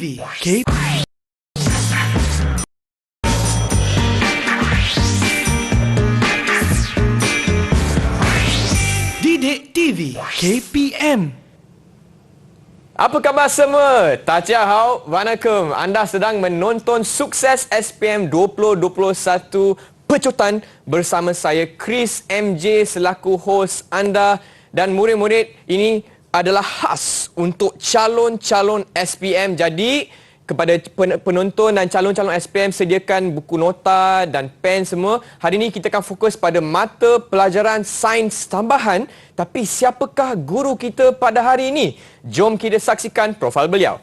TV K Didik TV KPM. Apa khabar semua? Tajia hao, wanakum. Anda sedang menonton Sukses SPM 2021 Pecutan bersama saya Chris MJ selaku hos anda, dan murid-murid ini adalah khas untuk calon-calon SPM. Jadi kepada penonton dan calon-calon SPM, sediakan buku nota dan pen semua. Hari ini kita akan fokus pada mata pelajaran sains tambahan. Tapi siapakah guru kita pada hari ini? Jom kita saksikan profil beliau.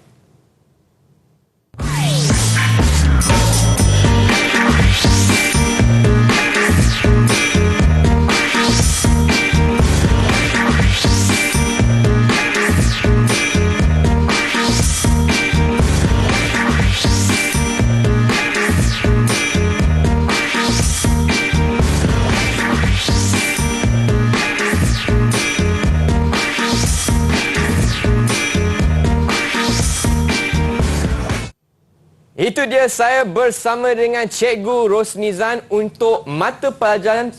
Itu dia, saya bersama dengan Cikgu Rosnizan untuk mata pelajaran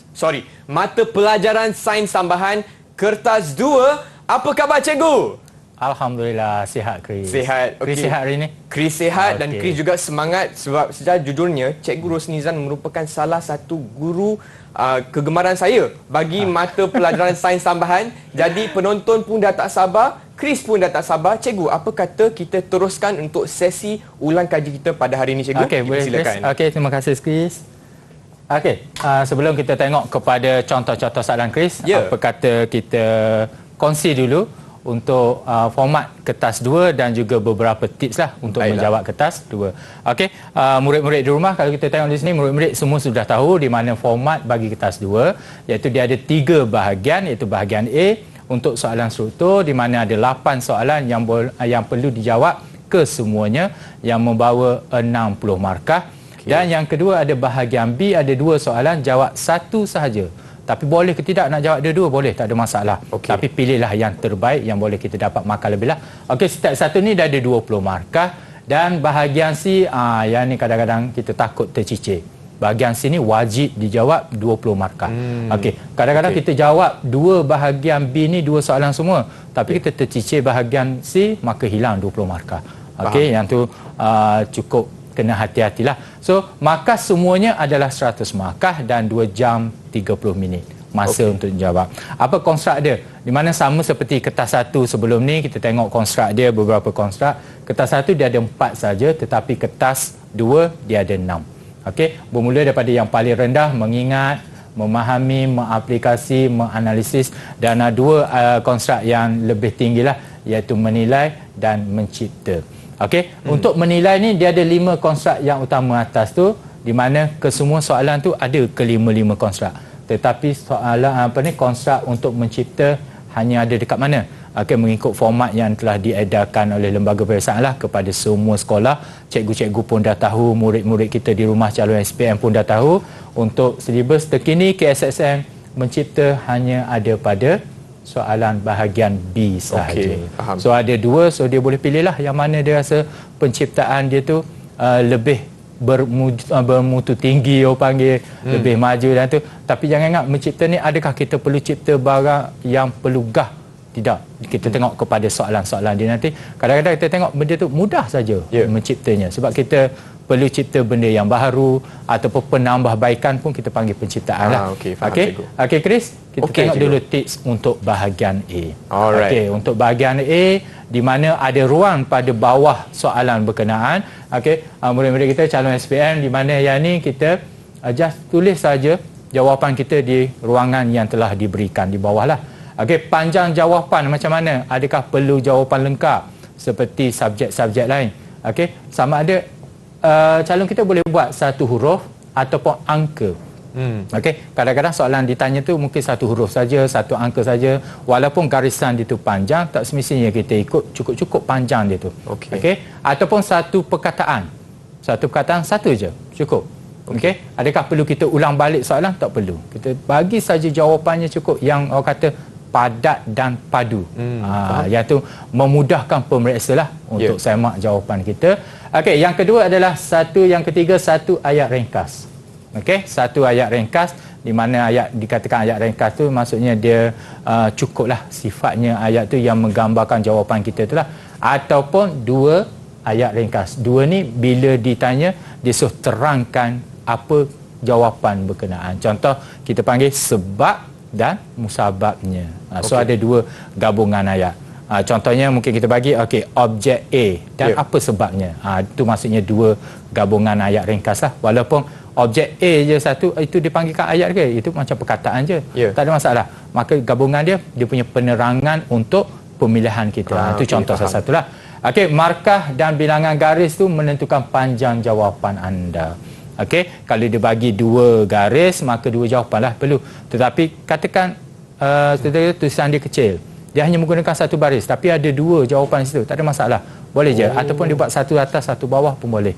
sains tambahan kertas 2. Apa khabar Cikgu? Alhamdulillah, sihat Chris. Sihat. Chris sihat hari ini? Chris sihat, dan Chris juga semangat sebab secara judulnya Cikgu Rosnizan merupakan salah satu guru kegemaran saya bagi mata pelajaran sains tambahan. Jadi penonton pun dah tak sabar, Chris pun dah tak sabar. Cikgu, apa kata kita teruskan untuk sesi ulang kaji kita pada hari ini, Cikgu? Okey, boleh silakan. Okey, terima kasih Chris. Okey, sebelum kita tengok kepada contoh-contoh soalan Chris, apa kata kita kongsi dulu untuk format kertas 2 dan juga beberapa tips lah untuk menjawab kertas 2. Okey, murid-murid di rumah, kalau kita tengok di sini, murid-murid semua sudah tahu di mana format bagi kertas 2, iaitu dia ada 3 bahagian, iaitu bahagian A untuk soalan struktur, di mana ada 8 soalan yang perlu dijawab kesemuanya yang membawa 60 markah. Dan yang kedua ada bahagian B, ada 2 soalan, jawab 1 sahaja. Tapi boleh ke tidak nak jawab dua-dua, boleh, tak ada masalah. Tapi pilihlah yang terbaik yang boleh kita dapat markah lebih lah. Okey, step 1 ni dah ada 20 markah. Dan bahagian C, yang ni kadang-kadang kita takut tercicir. Bahagian C ni wajib dijawab 20 markah. Okey, kadang-kadang kita jawab 2 bahagian B ni 2 soalan semua, tapi kita tercicir bahagian C, maka hilang 20 markah. Okey, yang tu cukup kena hati-hatilah. So, markah semuanya adalah 100 markah dan 2 jam 30 minit masa untuk jawab. Apa konstruk dia? Di mana sama seperti kertas 1 sebelum ni, kita tengok konstruk dia, beberapa konstruk. Kertas 1 dia ada 4 saja, tetapi kertas 2 dia ada 6. Okey, bermula daripada yang paling rendah, mengingat, memahami, mengaplikasi, menganalisis, dan 2 konstruk yang lebih tinggilah, iaitu menilai dan mencipta. Okey, untuk menilai ni dia ada 5 konstruk yang utama atas tu, di mana kesemua soalan tu ada ke-5 konstruk. Tetapi soalan konstruk untuk mencipta hanya ada dekat mana? Okey, mengikut format yang telah diedarkan oleh lembaga peperiksaan lah kepada semua sekolah. Cikgu-cikgu pun dah tahu, murid-murid kita di rumah calon SPM pun dah tahu. Untuk silibus terkini KSSM, mencipta hanya ada pada soalan bahagian B sahaja. So ada 2, so dia boleh pilihlah yang mana dia rasa penciptaan dia tu lebih bermutu tinggi, orang panggil, lebih maju dan tu. Tapi jangan ingat, mencipta ni adakah kita perlu cipta barang yang perlu gah? Tidak. Kita tengok kepada soalan-soalan dia nanti. Kadang-kadang kita tengok benda tu mudah saja menciptanya. Sebab kita perlu cipta benda yang baru ataupun penambahbaikan pun kita panggil penciptaan lah. Okey, Chris, kita tengok dulu tips untuk bahagian A. Okey, untuk bahagian A, di mana ada ruang pada bawah soalan berkenaan. Okey, murid-murid kita calon SPM, di mana yang ni kita just tulis saja jawapan kita di ruangan yang telah diberikan di bawah lah. Okey, panjang jawapan macam mana? Adakah perlu jawapan lengkap seperti subjek-subjek lain? Okey, sama ada calon kita boleh buat 1 huruf ataupun angka. Okey, kadang-kadang soalan ditanya tu mungkin 1 huruf saja, 1 angka saja. Walaupun garisan dia tu panjang, tak semestinya kita ikut cukup-cukup panjang dia tu. Okey, ataupun 1 perkataan. 1 perkataan 1 je, cukup. Okey, adakah perlu kita ulang balik soalan? Tak perlu. Kita bagi saja jawapannya cukup, yang orang kata padat dan padu. Iaitu memudahkan pemeriksa lah untuk semak jawapan kita. Okey, yang kedua adalah yang ketiga satu ayat ringkas. Okey, satu ayat ringkas, di mana dikatakan ayat ringkas tu maksudnya dia cukuplah sifatnya ayat tu yang menggambarkan jawapan kita itulah, ataupun dua ayat ringkas. Dua ni bila ditanya dia suruh terangkan apa jawapan berkenaan. Contoh kita panggil sebab dan musababnya. So ada dua gabungan ayat. Contohnya mungkin kita bagi objek A dan apa sebabnya. Itu maksudnya dua gabungan ayat ringkas lah. Walaupun objek A je satu, itu dipanggilkan ayat ke? Itu macam perkataan je. Tak ada masalah. Maka gabungan dia punya penerangan untuk pemilihan kita. Itu contoh salah satulah. Markah dan bilangan garis tu menentukan panjang jawapan anda. Kalau dia bagi dua garis, maka dua jawapan lah perlu. Tetapi katakan tulisan dia kecil, dia hanya menggunakan satu baris, tapi ada dua jawapan di situ, tak ada masalah, boleh je. Ataupun dia buat satu atas satu bawah pun boleh.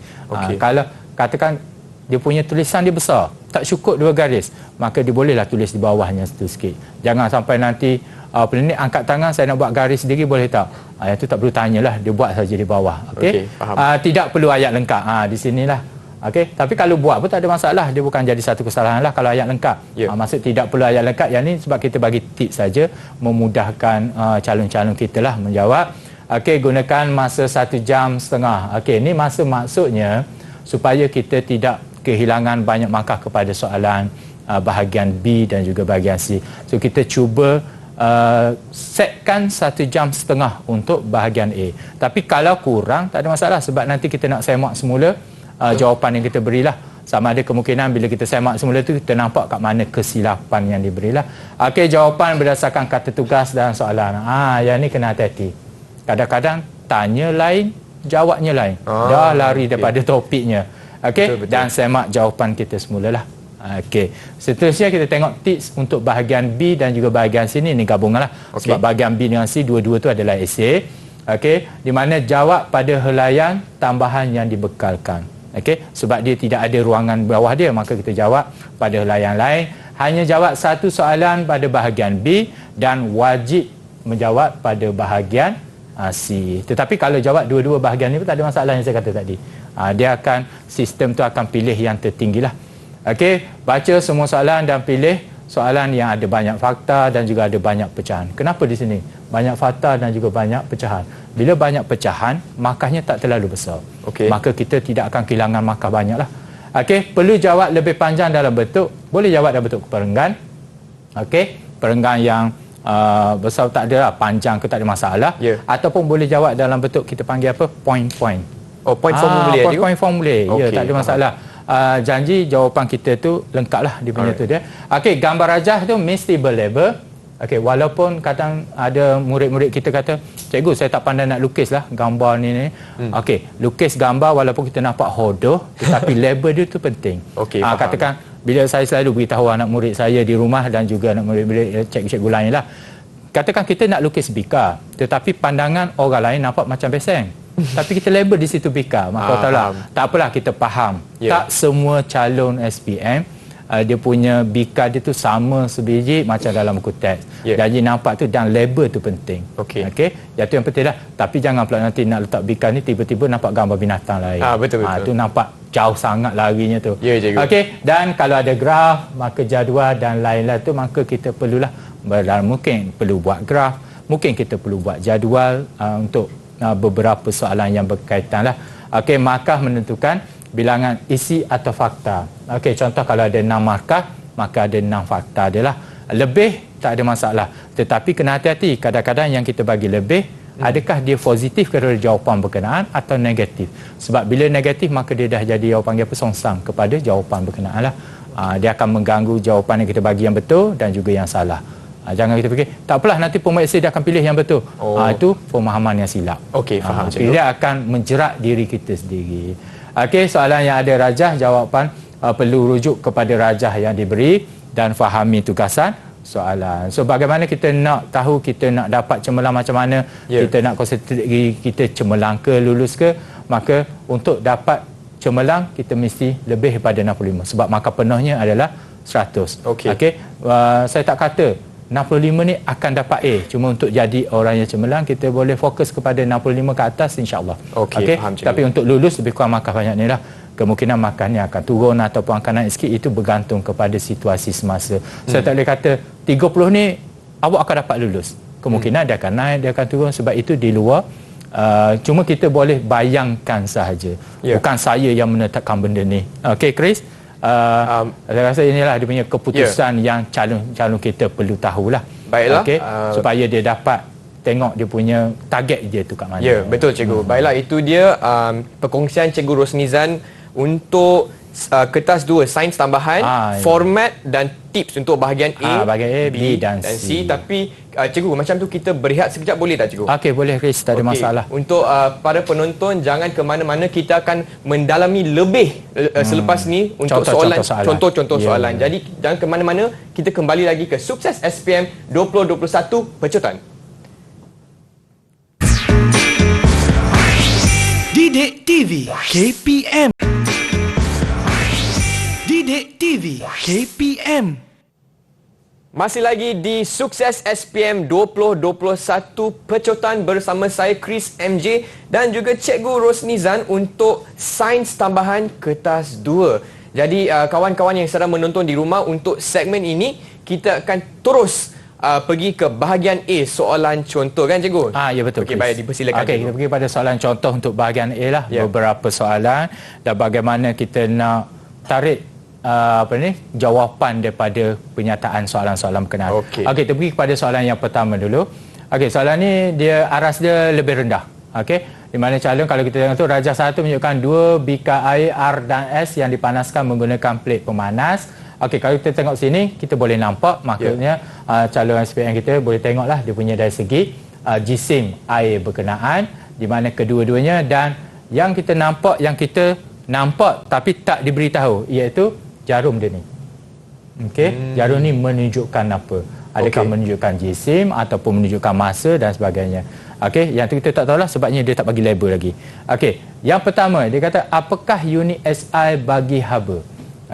Kalau katakan dia punya tulisan dia besar, tak cukup dua garis, maka dia bolehlah tulis di bawahnya satu sikit. Jangan sampai nanti penenik angkat tangan, saya nak buat garis sendiri, boleh tak? Yang tu tak perlu tanyalah, dia buat saja di bawah. Tidak perlu ayat lengkap. Di sinilah. Tapi kalau buat pun tak ada masalah, dia bukan jadi satu kesalahan lah kalau ayat lengkap. Maksud tidak perlu ayat lengkap, yang ni sebab kita bagi tips saja, memudahkan calon-calon kita lah menjawab. Gunakan masa 1.5 jam. Ini masa maksudnya supaya kita tidak kehilangan banyak markah kepada soalan bahagian B dan juga bahagian C. So kita cuba setkan 1.5 jam untuk bahagian A. Tapi kalau kurang tak ada masalah, sebab nanti kita nak semak semula jawapan yang kita berilah. Sama ada kemungkinan bila kita semak semula tu kita nampak kat mana kesilapan yang diberilah. Jawapan berdasarkan kata tugas dan soalan. Yang ni kena hati-hati. Kadang-kadang tanya lain, jawabnya lain. Dah lari daripada topiknya. Betul. Dan semak jawapan kita semulalah. Seterusnya kita tengok tips untuk bahagian B dan juga bahagian C ni gabunganlah. Sebab bahagian B dengan C dua-dua tu adalah esei. Di mana jawab pada helaian tambahan yang dibekalkan. Sebab dia tidak ada ruangan bawah dia, maka kita jawab pada helaian lain. Hanya jawab satu soalan pada bahagian B dan wajib menjawab pada bahagian C. Tetapi kalau jawab dua-dua bahagian ni pun tak ada masalah yang saya kata tadi. Sistem tu akan pilih yang tertinggilah. Baca semua soalan dan pilih soalan yang ada banyak fakta dan juga ada banyak pecahan. Kenapa di sini? Banyak fakta dan juga banyak pecahan. Bila banyak pecahan, markahnya tak terlalu besar. Maka kita tidak akan kehilangan markah banyaklah. Perlu jawab lebih panjang dalam bentuk, boleh jawab dalam bentuk perenggan. Perenggan yang besar tak ada lah, panjang ke tak ada masalah. Ataupun boleh jawab dalam bentuk kita panggil apa? Point-point. Point formulir. Point formulir. Tak ada masalah. Janji jawapan kita tu lengkap lah dia punya tu dia. Gambar rajah tu mesti berlabel. Walaupun kadang ada murid-murid kita kata, cikgu saya tak pandai nak lukis lah gambar ni. Lukis gambar walaupun kita nampak hodoh, tetapi label dia tu penting. Katakan bila saya selalu beritahu anak murid saya di rumah dan juga anak murid-murid cikgu-cikgu lain lah, katakan kita nak lukis bika, tetapi pandangan orang lain nampak macam beseng. Tapi kita label di situ bika, maka tak apalah, kita faham. Tak semua calon SPM dia punya bika dia tu sama sebiji macam dalam buku teks. Jadi nampak tu dan label tu penting. Yang tu yang penting lah. Tapi jangan pula nanti nak letak bika ni tiba-tiba nampak gambar binatang lain. Betul. Tu nampak jauh sangat larinya tu. Dan kalau ada graf, maka jadual dan lain-lain tu, maka kita perlulah mungkin perlu buat graf, mungkin kita perlu buat jadual untuk beberapa soalan yang berkaitan lah. Markah menentukan bilangan isi atau fakta. Contoh kalau ada 6 markah, maka ada 6 fakta dia lah. Lebih tak ada masalah. Tetapi kena hati-hati, kadang-kadang yang kita bagi lebih, adakah dia positif kerana jawapan berkenaan atau negatif? Sebab bila negatif, maka dia dah jadi jawapan apa, songsang kepada jawapan berkenaan lah. Dia akan mengganggu jawapan yang kita bagi yang betul dan juga yang salah. Jangan kita fikir, tak apalah nanti pemeriksa dia akan pilih yang betul. Itu pemahaman yang silap. Faham. Dia akan menjerat diri kita sendiri. Soalan yang ada rajah, jawapan perlu rujuk kepada rajah yang diberi dan fahami tugasan soalan. So bagaimana kita nak tahu, kita nak dapat cemerlang macam mana, kita nak konsentrasi diri kita cemerlang ke, lulus ke, maka untuk dapat cemerlang kita mesti lebih daripada 65 sebab markah penuhnya adalah 100. Saya tak kata 65 ni akan dapat A. Cuma untuk jadi orang yang cemerlang, kita boleh fokus kepada 65 ke atas insya-Allah. Okey, faham, cikgu. Tapi untuk lulus lebih kurang markah banyak ni lah. Kemungkinan markahnya akan turun ataupun akan naik sikit, itu bergantung kepada situasi semasa. Saya tak boleh kata 30 ni awak akan dapat lulus. Kemungkinan dia akan naik, dia akan turun, sebab itu di luar. Cuma kita boleh bayangkan sahaja. Bukan saya yang menetapkan benda ni. Okey Chris? Saya rasa inilah dia punya keputusan yang calon kita perlu tahulah. Baiklah. Okay? Supaya dia dapat tengok dia punya target dia tu kat mana. Ya, betul cikgu. Baiklah, itu dia perkongsian Cikgu Rosnizan untuk kertas 2 sains tambahan, format dan tips untuk bahagian A, bahagian A, B dan C. Tapi cikgu, macam tu kita berehat sekejap boleh tak cikgu? Okey, boleh Chris, tak ada masalah. Untuk para penonton, jangan ke mana-mana, kita akan mendalami lebih selepas ni untuk contoh-contoh soalan. Jadi jangan ke mana-mana, kita kembali lagi ke Sukses SPM 2021 Pecutan. Didik TV KPM. Didik TV KPM. Masih lagi di Sukses SPM 2021 Pecutan bersama saya Chris MJ dan juga Cikgu Rosnizan untuk sains tambahan kertas 2. Jadi kawan-kawan yang sedang menonton di rumah, untuk segmen ini kita akan terus pergi ke bahagian A, soalan contoh, kan cikgu? Ya betul. Okey, baik, dipersilakan. Okey, kita pergi pada soalan contoh untuk bahagian A lah. Beberapa soalan dan bagaimana kita nak tarik jawapan daripada penyataan soalan-soalan berkenaan. Okey, kita pergi kepada soalan yang pertama dulu. Okey, soalan ni dia aras dia lebih rendah. Okey, di mana calon, kalau kita tengok tu, Rajah 1 menunjukkan 2 bikar air R dan S yang dipanaskan menggunakan pelet pemanas. Okey, kalau kita tengok sini, kita boleh nampak, maksudnya calon SPM kita boleh tengoklah dia punya dari segi jisim air berkenaan, di mana kedua-duanya, dan yang kita nampak tapi tak diberitahu, iaitu jarum dia ni. Okey, jarum ni menunjukkan apa? Adakah menunjukkan jisim ataupun menunjukkan masa dan sebagainya. Okey, yang tu kita tak tahulah, sebabnya dia tak bagi label lagi. Okey, yang pertama dia kata apakah unit SI bagi haba?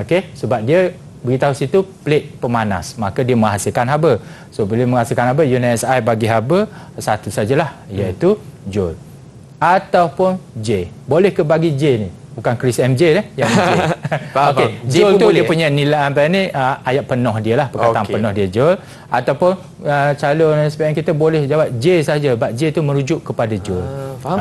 Okey, sebab dia beritahu situ pelet pemanas, maka dia menghasilkan haba. So bila menghasilkan haba, unit SI bagi haba satu sajalah, iaitu joule ataupun J. Boleh ke bagi J ni? Bukan Chris MJ yang J. Okey, joule tu dia punya nilai ayat penuh dia lah, perkataan penuh dia joule. Ataupun calon SPM kita boleh jawab J saja, sebab J tu merujuk kepada joule. Faham?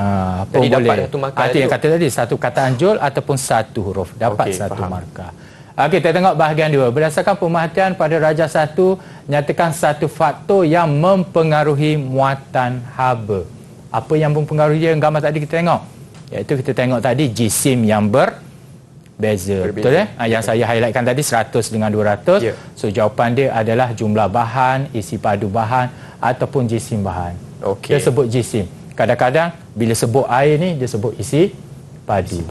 Jadi dapat satu markah. Itu yang kata tadi, satu kataan joule ataupun satu huruf, dapat satu markah. Okey, kita tengok bahagian 2. Berdasarkan pemerhatian pada Rajah 1, nyatakan satu faktor yang mempengaruhi muatan haba. Apa yang mempengaruhi dia? Gambar tadi kita tengok, iaitu kita tengok tadi jisim yang berbeza. Betul yang saya highlightkan tadi 100 dengan 200. So jawapan dia adalah jumlah bahan, isi padu bahan ataupun jisim bahan. Dia sebut jisim. Kadang-kadang bila sebut air ni, dia sebut isi padu.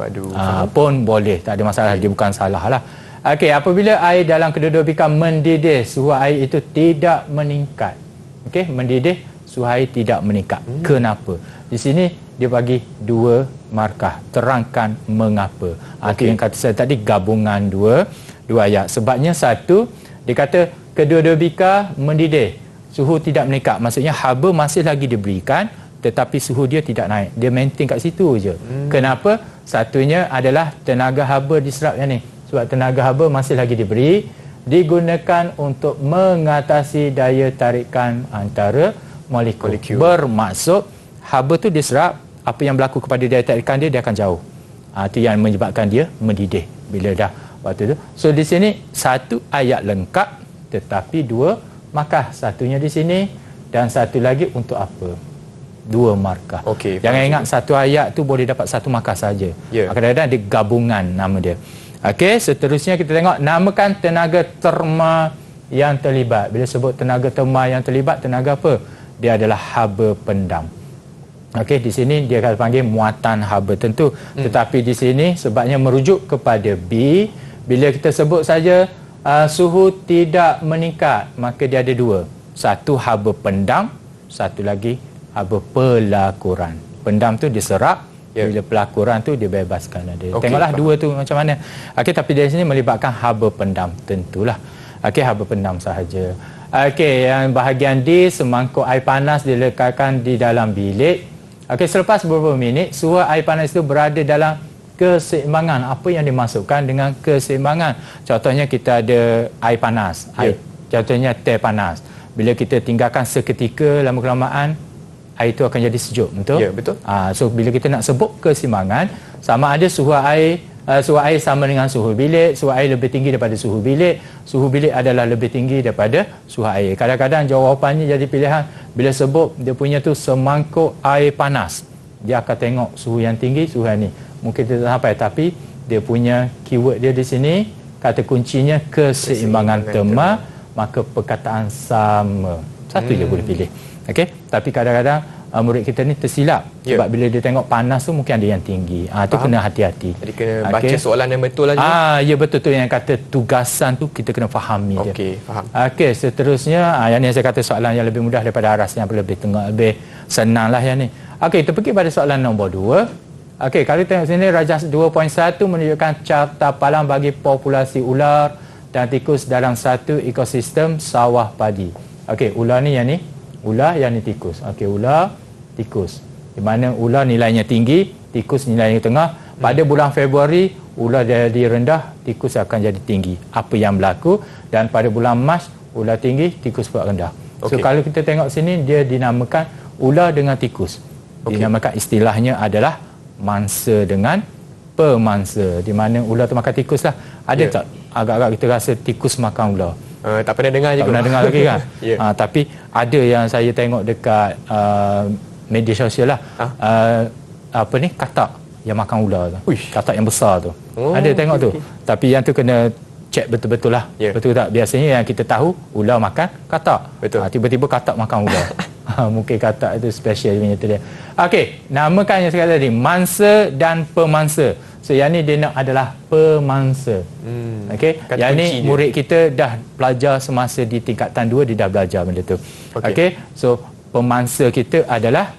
Pun boleh, tak ada masalah, dia bukan salah lah. Okey, apabila air dalam kedua-dua bikar mendidih, suhu air itu tidak meningkat. Okey, mendidih, suhu air tidak meningkat. Kenapa? Di sini dia bagi 2 markah. Terangkan mengapa. Itu yang kata saya tadi, gabungan dua ayat. Sebabnya satu, dia kata kedua-dua bikar mendidih, suhu tidak meningkat. Maksudnya haba masih lagi diberikan, tetapi suhu dia tidak naik. Dia maintain kat situ je. Kenapa? Satunya adalah tenaga haba diserap yang ni. Sebab tenaga haba masih lagi diberi, digunakan untuk mengatasi daya tarikan antara molekul. Bermaksud haba tu diserap, apa yang berlaku kepada daya tarikan dia akan jauh. Itu yang menyebabkan dia mendidih bila dah waktu tu. So di sini satu ayat lengkap, tetapi 2 markah. Satunya di sini dan satu lagi untuk apa? 2 markah. Jangan ingat satu ayat tu boleh dapat 1 markah saja. Kadang-kadang dia gabungan nama dia. Okey, seterusnya kita tengok, namakan tenaga terma yang terlibat. Bila sebut tenaga terma yang terlibat, tenaga apa? Dia adalah haba pendam. Okey, di sini dia akan panggil muatan haba tentu. Tetapi di sini sebabnya merujuk kepada B, bila kita sebut saja suhu tidak meningkat, maka dia ada 2. Satu haba pendam, satu lagi haba pelakuran. Pendam tu diserap, bila pelakuran tu dia bebaskan. Tengoklah 2 tu macam mana. Okey, tapi dari sini melibatkan haba pendam tentulah. Okey, haba pendam sahaja. Okey, yang bahagian D, semangkuk air panas diletakkan di dalam bilik. Okey, selepas beberapa minit, suhu air panas itu berada dalam keseimbangan. Apa yang dimasukkan dengan keseimbangan? Contohnya kita ada air panas. Contohnya teh panas. Bila kita tinggalkan seketika, lama-kelamaan, air itu akan jadi sejuk, betul? Ya, betul. So bila kita nak sebut keseimbangan, sama ada suhu air sama dengan suhu bilik, suhu air lebih tinggi daripada suhu bilik adalah lebih tinggi daripada suhu air. Kadang-kadang jawapannya jadi pilihan bila sebut dia punya tu semangkuk air panas. Dia akan tengok suhu yang tinggi, suhu yang ni. Mungkin dia tak sampai, tapi dia punya keyword dia di sini, kata kuncinya keseimbangan terma, maka perkataan sama. Satu je boleh pilih. Okey, tapi kadang-kadang murid kita ni tersilap sebab bila dia tengok panas tu mungkin ada yang tinggi. Tu kena hati-hati. Jadi kena baca soalan yang betul aja. Ya, betul tu yang kata tugasan tu kita kena fahami dia. Okey, faham. Okey, seterusnya yang ni saya kata soalan yang lebih mudah daripada aras yang lebih tengok, lebih senang lah yang ni. Okey, kita pergi pada soalan nombor 2. Okey, kalau tengok sini Rajas 2.1 menunjukkan carta palang bagi populasi ular dan tikus dalam satu ekosistem sawah padi. Okey, ular ni yang ni, ular yang ni tikus. Okey, ular, tikus. Di mana ular nilainya tinggi, tikus nilainya tengah. Pada bulan Februari, ular jadi rendah, tikus akan jadi tinggi. Apa yang berlaku? Dan pada bulan Mac, ular tinggi, tikus pula rendah. So kalau kita tengok sini, dia dinamakan ular dengan tikus. Dinamakan istilahnya adalah mangsa dengan pemangsa. Di mana ular tu makan tikus lah. Ada tak agak-agak kita rasa tikus makan ular? Tak pernah dengar juga. Tak pernah dengar lagi kan? Tapi ada yang saya tengok dekat media sosial lah. Katak yang makan ular tu. Katak yang besar tu. Ada tengok tu. Tapi yang tu kena cek betul-betul lah. Betul tak? Biasanya yang kita tahu ular makan katak. Tiba-tiba katak makan ular. Mungkin katak itu special punya tu dia. Okey, namakan yang sekali tadi mangsa dan pemangsa. So yang ni dia nak adalah pemangsa. Okey, yang ni murid kita dah belajar semasa di tingkatan 2, dia dah belajar benda tu. Okey, so pemangsa kita adalah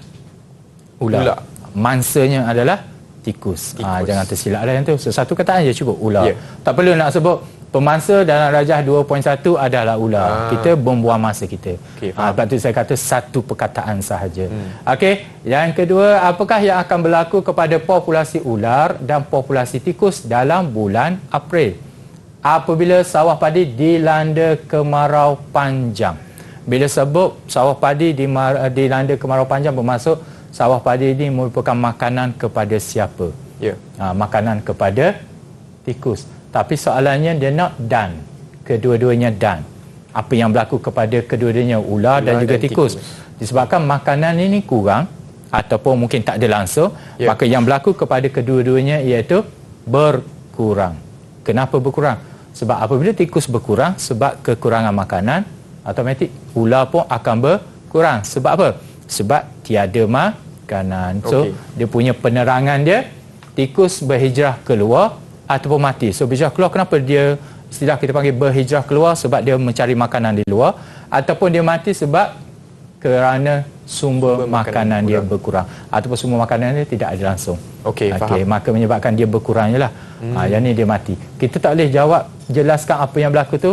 ular. Mangsanya adalah tikus. Jangan tersilap lah yang tu. So satu kataan je cukup, ular. Tak perlu nak sebut pemangsa dalam Rajah 2.1 adalah ular. Kita membuang masa kita. Sebab tu saya kata satu perkataan sahaja. Okey, yang kedua, apakah yang akan berlaku kepada populasi ular dan populasi tikus dalam bulan April apabila sawah padi dilanda kemarau panjang? Bila sebut sawah padi dilanda kemarau panjang, bermaksud sawah padi ini merupakan makanan kepada siapa? Makanan kepada tikus. Tapi soalannya dia nak dan. Kedua-duanya dan. Apa yang berlaku kepada kedua-duanya, ular dan juga tikus. Disebabkan makanan ini kurang ataupun mungkin tak ada langsung, maka yang berlaku kepada kedua-duanya iaitu berkurang. Kenapa berkurang? Sebab apabila tikus berkurang sebab kekurangan makanan, automatik ular pun akan berkurang. Sebab apa? Sebab tiada makanan. So dia punya penerangan dia, tikus berhijrah keluar ataupun mati. So berhijrah keluar, kenapa dia istilah kita panggil berhijrah keluar? Sebab dia mencari makanan di luar, ataupun dia mati sebab kerana sumber makanan dia berkurang ataupun sumber makanan dia tidak ada langsung. Faham. Maka menyebabkan dia berkurangnya lah. Yang ni dia mati. Kita tak boleh jawab jelaskan apa yang berlaku tu.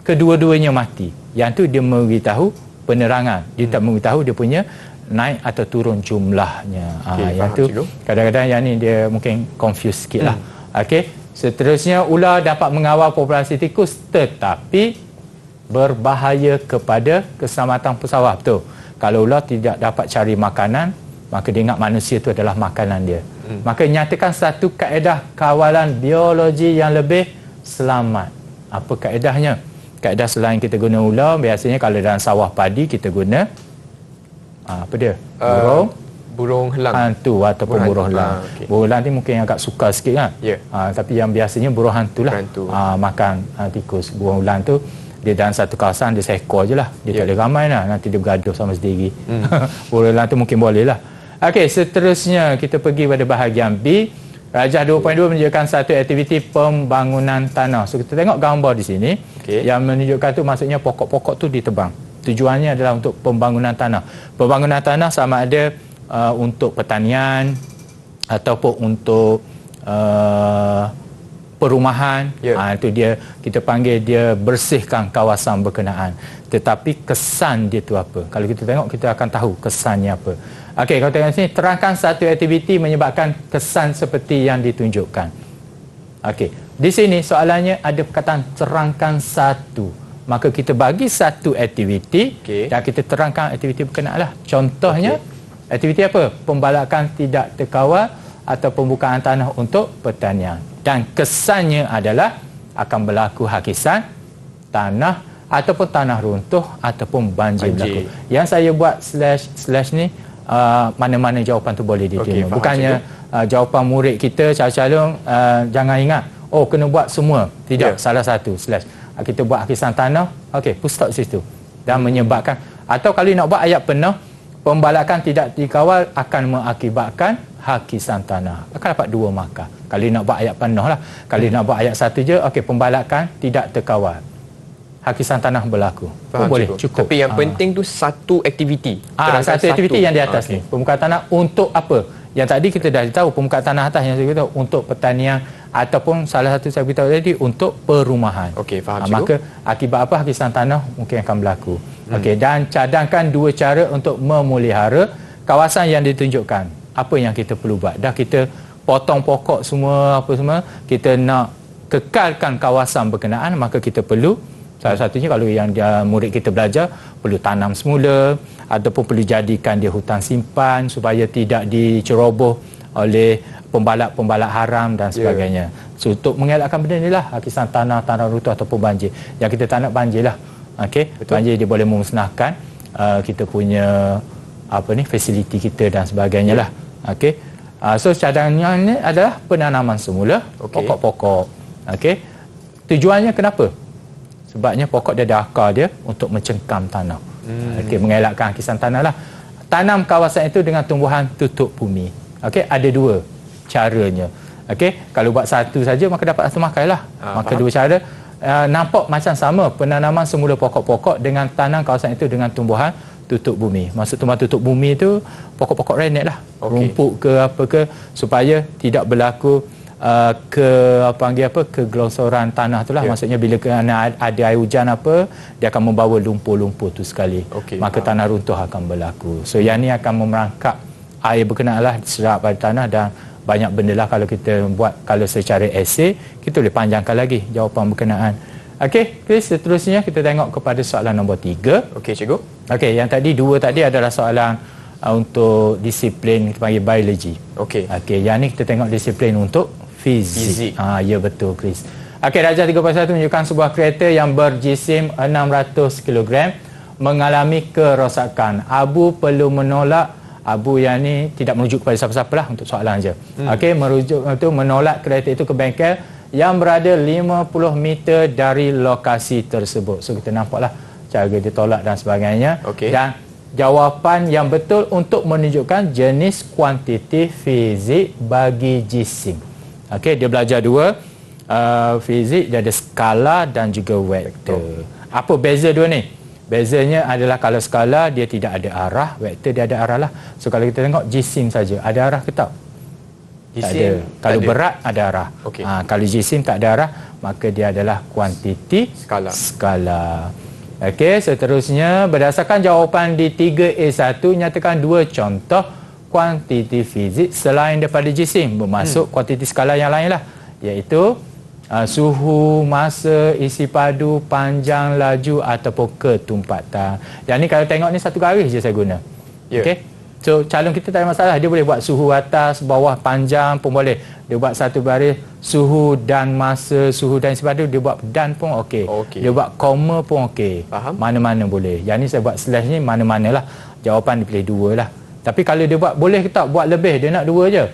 Kedua-duanya mati. Yang tu dia memberitahu penerangan. Dia tak memberitahu dia punya naik atau turun jumlahnya. Yang tu kadang-kadang yang ni dia mungkin confuse sikit lah. Okey, seterusnya ular dapat mengawal populasi tikus tetapi berbahaya kepada keselamatan pesawah. Betul. Kalau ular tidak dapat cari makanan, maka dia ingat manusia itu adalah makanan dia. Maka nyatakan satu kaedah kawalan biologi yang lebih selamat. Apa kaedahnya? Kaedah selain kita guna ular, biasanya kalau dalam sawah padi kita guna apa dia? Burung helang hantu ataupun burung helang. Burung helang ni mungkin agak sukar sikit kan? Tapi yang biasanya burung hantu lah. Makan tikus. Burung helang tu dia dalam satu kawasan dia seekor je lah. Dia tak ada ramai lah. Nanti dia bergaduh sama sendiri. Burung helang tu mungkin boleh lah. Okey, seterusnya kita pergi pada bahagian B. Rajah 2.2 menunjukkan satu aktiviti pembangunan tanah. So kita tengok gambar di sini. Yang menunjukkan tu maksudnya pokok-pokok tu ditebang. Tujuannya adalah untuk pembangunan tanah. Pembangunan tanah sama ada untuk pertanian ataupun untuk perumahan. Itu dia, kita panggil dia bersihkan kawasan berkenaan. tetapi kesan dia tu apa. Kalau kita tengok, kita akan tahu kesannya apa. Okey, kalau tengok sini, terangkan satu aktiviti menyebabkan kesan seperti yang ditunjukkan. Okey, di sini soalannya ada perkataan terangkan satu. Maka kita bagi satu aktiviti dan kita terangkan aktiviti berkenaan lah. Contohnya, aktiviti apa? Pembalakan tidak terkawal atau pembukaan tanah untuk pertanian. Dan kesannya adalah akan berlaku hakisan tanah ataupun tanah runtuh ataupun banjir berlaku. Yang saya buat slash ni mana-mana jawapan tu boleh diterima. Bukannya jawapan murid kita calon-calon jangan ingat kena buat semua. Tidak, salah satu slash. Kita buat hakisan tanah, full stop situ. Dan menyebabkan, atau kalau nak buat ayat penuh, pembalakan tidak dikawal akan mengakibatkan hakisan tanah. Akan dapat 2 markah. Kalau nak buat ayat penuh lah. Kalau nak buat ayat 1 je, pembalakan tidak terkawal, hakisan tanah berlaku. Boleh, cukup. Tapi yang penting tu satu aktiviti. Satu aktiviti yang di atas ni. Pembukaan tanah untuk apa? Yang tadi kita dah tahu, pembukaan tanah atas yang saya beritahu untuk pertanian ataupun salah satu saya beritahu tadi untuk perumahan. Okey, faham. Maka akibat apa hakisan tanah mungkin akan berlaku. Dan cadangkan 2 cara untuk memelihara kawasan yang ditunjukkan. Apa yang kita perlu buat? Dah kita potong pokok semua, apa semua, kita nak kekalkan kawasan berkenaan, maka kita perlu, salah satunya kalau yang murid kita belajar, perlu tanam semula ataupun perlu jadikan dia hutan simpan supaya tidak diceroboh oleh pembalak-pembalak haram dan sebagainya. So, untuk mengelakkan benda ni lah, hakisan tanah, tanah runtuh ataupun banjir. Yang kita tak nak banjir lah. Banjir dia boleh memusnahkan kita punya fasiliti kita dan sebagainya lah. So cadangan ni adalah penanaman semula pokok-pokok. Tujuannya kenapa? Sebabnya pokok dia ada akar dia untuk mencengkam tanah. Mengelakkan hakisan tanah lah. Tanam kawasan itu dengan tumbuhan tutup bumi. Ada 2 caranya. Kalau buat satu saja maka dapat 1 markah lah. Maka 2 cara nampak macam sama. Penanaman semula pokok-pokok dengan tanam kawasan itu dengan tumbuhan tutup bumi. Maksud tumbuhan tutup bumi itu pokok-pokok renet lah. Rumput ke apa ke, supaya tidak berlaku kegelonsoran tanah itulah. Maksudnya bila ada air hujan dia akan membawa lumpur-lumpur tu sekali. Maka tanah runtuh akan berlaku. So yang ni akan memerangkap air berkenaan lah, diserap pada tanah, dan banyak benda lah kalau kita buat. Kalau secara esei kita boleh panjangkan lagi jawapan berkenaan. Chris, seterusnya kita tengok kepada soalan nombor 3. Cikgu. Yang tadi 2 tadi adalah soalan untuk disiplin kita panggil biologi. Yang ni kita tengok disiplin untuk fizik. Ya betul, Chris. Darjah 3.1 menunjukkan sebuah kereta yang berjisim 600 kg mengalami kerosakan. Abu perlu menolak. Abu yang ni tidak merujuk kepada siapa-siapa lah untuk soalan je. Merujuk untuk menolak kereta itu ke bengkel yang berada 50 meter dari lokasi tersebut. So kita nampaklah cara dia tolak dan sebagainya. Dan jawapan yang betul untuk menunjukkan jenis kuantiti fizik bagi jisim. Dia belajar 2 fizik, dia ada skala dan juga vektor. Apa beza 2 ni? Bezanya adalah kalau skala dia tidak ada arah, vektor dia ada arah lah. So kalau kita tengok jisim saja, ada arah ke tak? Tak ada. Kalau berat ada arah. Kalau jisim tak ada arah, maka dia adalah kuantiti skala. Seterusnya berdasarkan jawapan di 3A1 nyatakan 2 contoh kuantiti fizik selain daripada jisim, bermaksud kuantiti skala yang lain lah, iaitu suhu, masa, isi padu, panjang, laju ataupun ketumpatan. Yang ni kalau tengok ni satu garis je saya guna. So calon kita tak ada masalah, dia boleh buat suhu atas, bawah, panjang pun boleh. Dia buat satu baris suhu dan masa, suhu dan isi padu, dia buat dan pun dia buat koma pun mana-mana boleh. Yang ni saya buat slash ni mana-mana lah. Jawapan dia pilih 2 lah. Tapi kalau dia buat, boleh ke tak buat lebih, dia nak 2 je,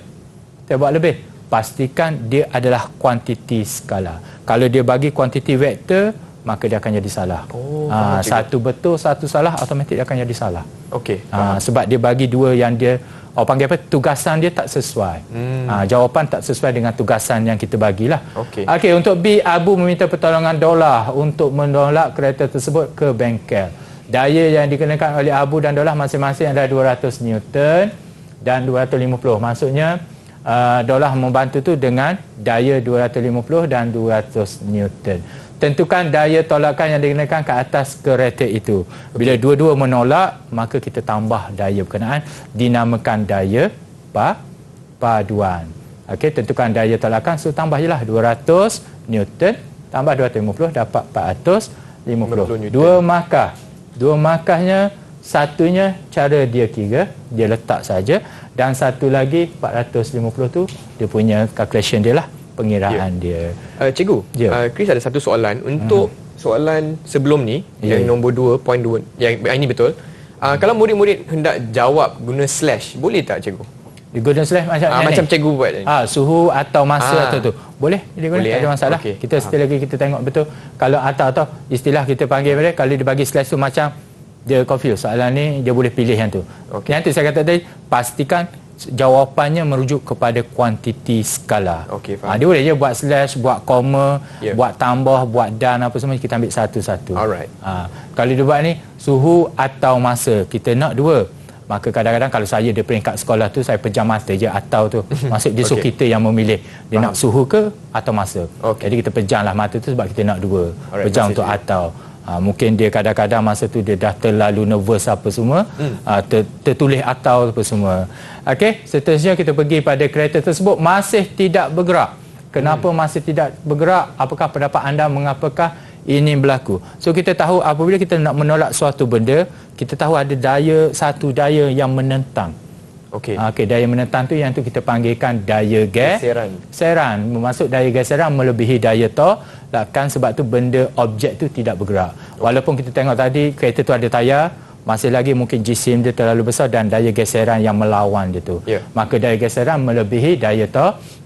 saya buat lebih, pastikan dia adalah kuantiti skala. Kalau dia bagi kuantiti vektor, maka dia akan jadi salah. Satu betul, satu salah, automatik dia akan jadi salah. Sebab dia bagi 2 yang dia panggil tugasan dia tak sesuai. Jawapan tak sesuai dengan tugasan yang kita bagilah. Untuk B, Abu meminta pertolongan Dolah untuk menolak kereta tersebut ke bengkel. Daya yang dikenakan oleh Abu dan Dolah masing-masing adalah 200 Newton dan 250. Maksudnya Dolah membantu tu dengan daya 250 dan 200 Newton. tentukan daya tolakan yang digunakan ke atas kereta itu. Bila dua-dua menolak, maka kita tambah daya berkenaan, dinamakan daya paduan. Okey, tentukan daya tolakan, so tambah je lah 200 Newton tambah 250 dapat 450. Dua markahnya, satunya cara dia kira, dia letak saja, dan satu lagi 450 tu dia punya calculation dia lah, pengiraan dia. Cikgu, Chris ada satu soalan untuk soalan sebelum ni, yang nombor 2.2, yang ini betul. Kalau murid-murid hendak jawab guna slash, boleh tak cikgu? Guna slash macam cikgu buat ni. Suhu atau masa atau tu. Boleh diguna, tak ada masalah. Okay. Kita setelah lagi kita tengok betul. Kalau atau istilah kita panggil dia, kalau dia bagi slash tu macam dia confuse. Soalan ni dia boleh pilih yang tu. Okay. Yang tu saya kata tadi, pastikan jawapannya merujuk kepada kuantiti skala. Okey, faham. Dia boleh je buat slash, buat koma, buat tambah, buat dan apa semua, kita ambil satu-satu. Alright. Kalau dia buat ni suhu atau masa, kita nak dua. Maka kadang-kadang kalau saya di peringkat sekolah tu, saya pejam mata je atau tu. Maksud dia suruh kita yang memilih. Dia nak suhu ke atau masa. Jadi kita pejamlah mata tu sebab kita nak dua. Pejam untuk atau. Mungkin dia kadang-kadang masa tu dia dah terlalu nervous apa semua. Tertulis atau apa semua. Okey, seterusnya kita pergi pada kereta tersebut masih tidak bergerak. Kenapa masih tidak bergerak? Apakah pendapat anda mengapakah ini berlaku? So kita tahu apabila kita nak menolak suatu benda, kita tahu ada satu daya yang menentang. Okey, daya menentang tu yang tu kita panggilkan daya geseran. Bermaksud daya geseran melebihi daya tolakan, sebab tu benda objek tu tidak bergerak. Walaupun kita tengok tadi kereta tu ada tayar, masih lagi mungkin jisim dia terlalu besar dan daya geseran yang melawan dia tu. Maka daya geseran melebihi daya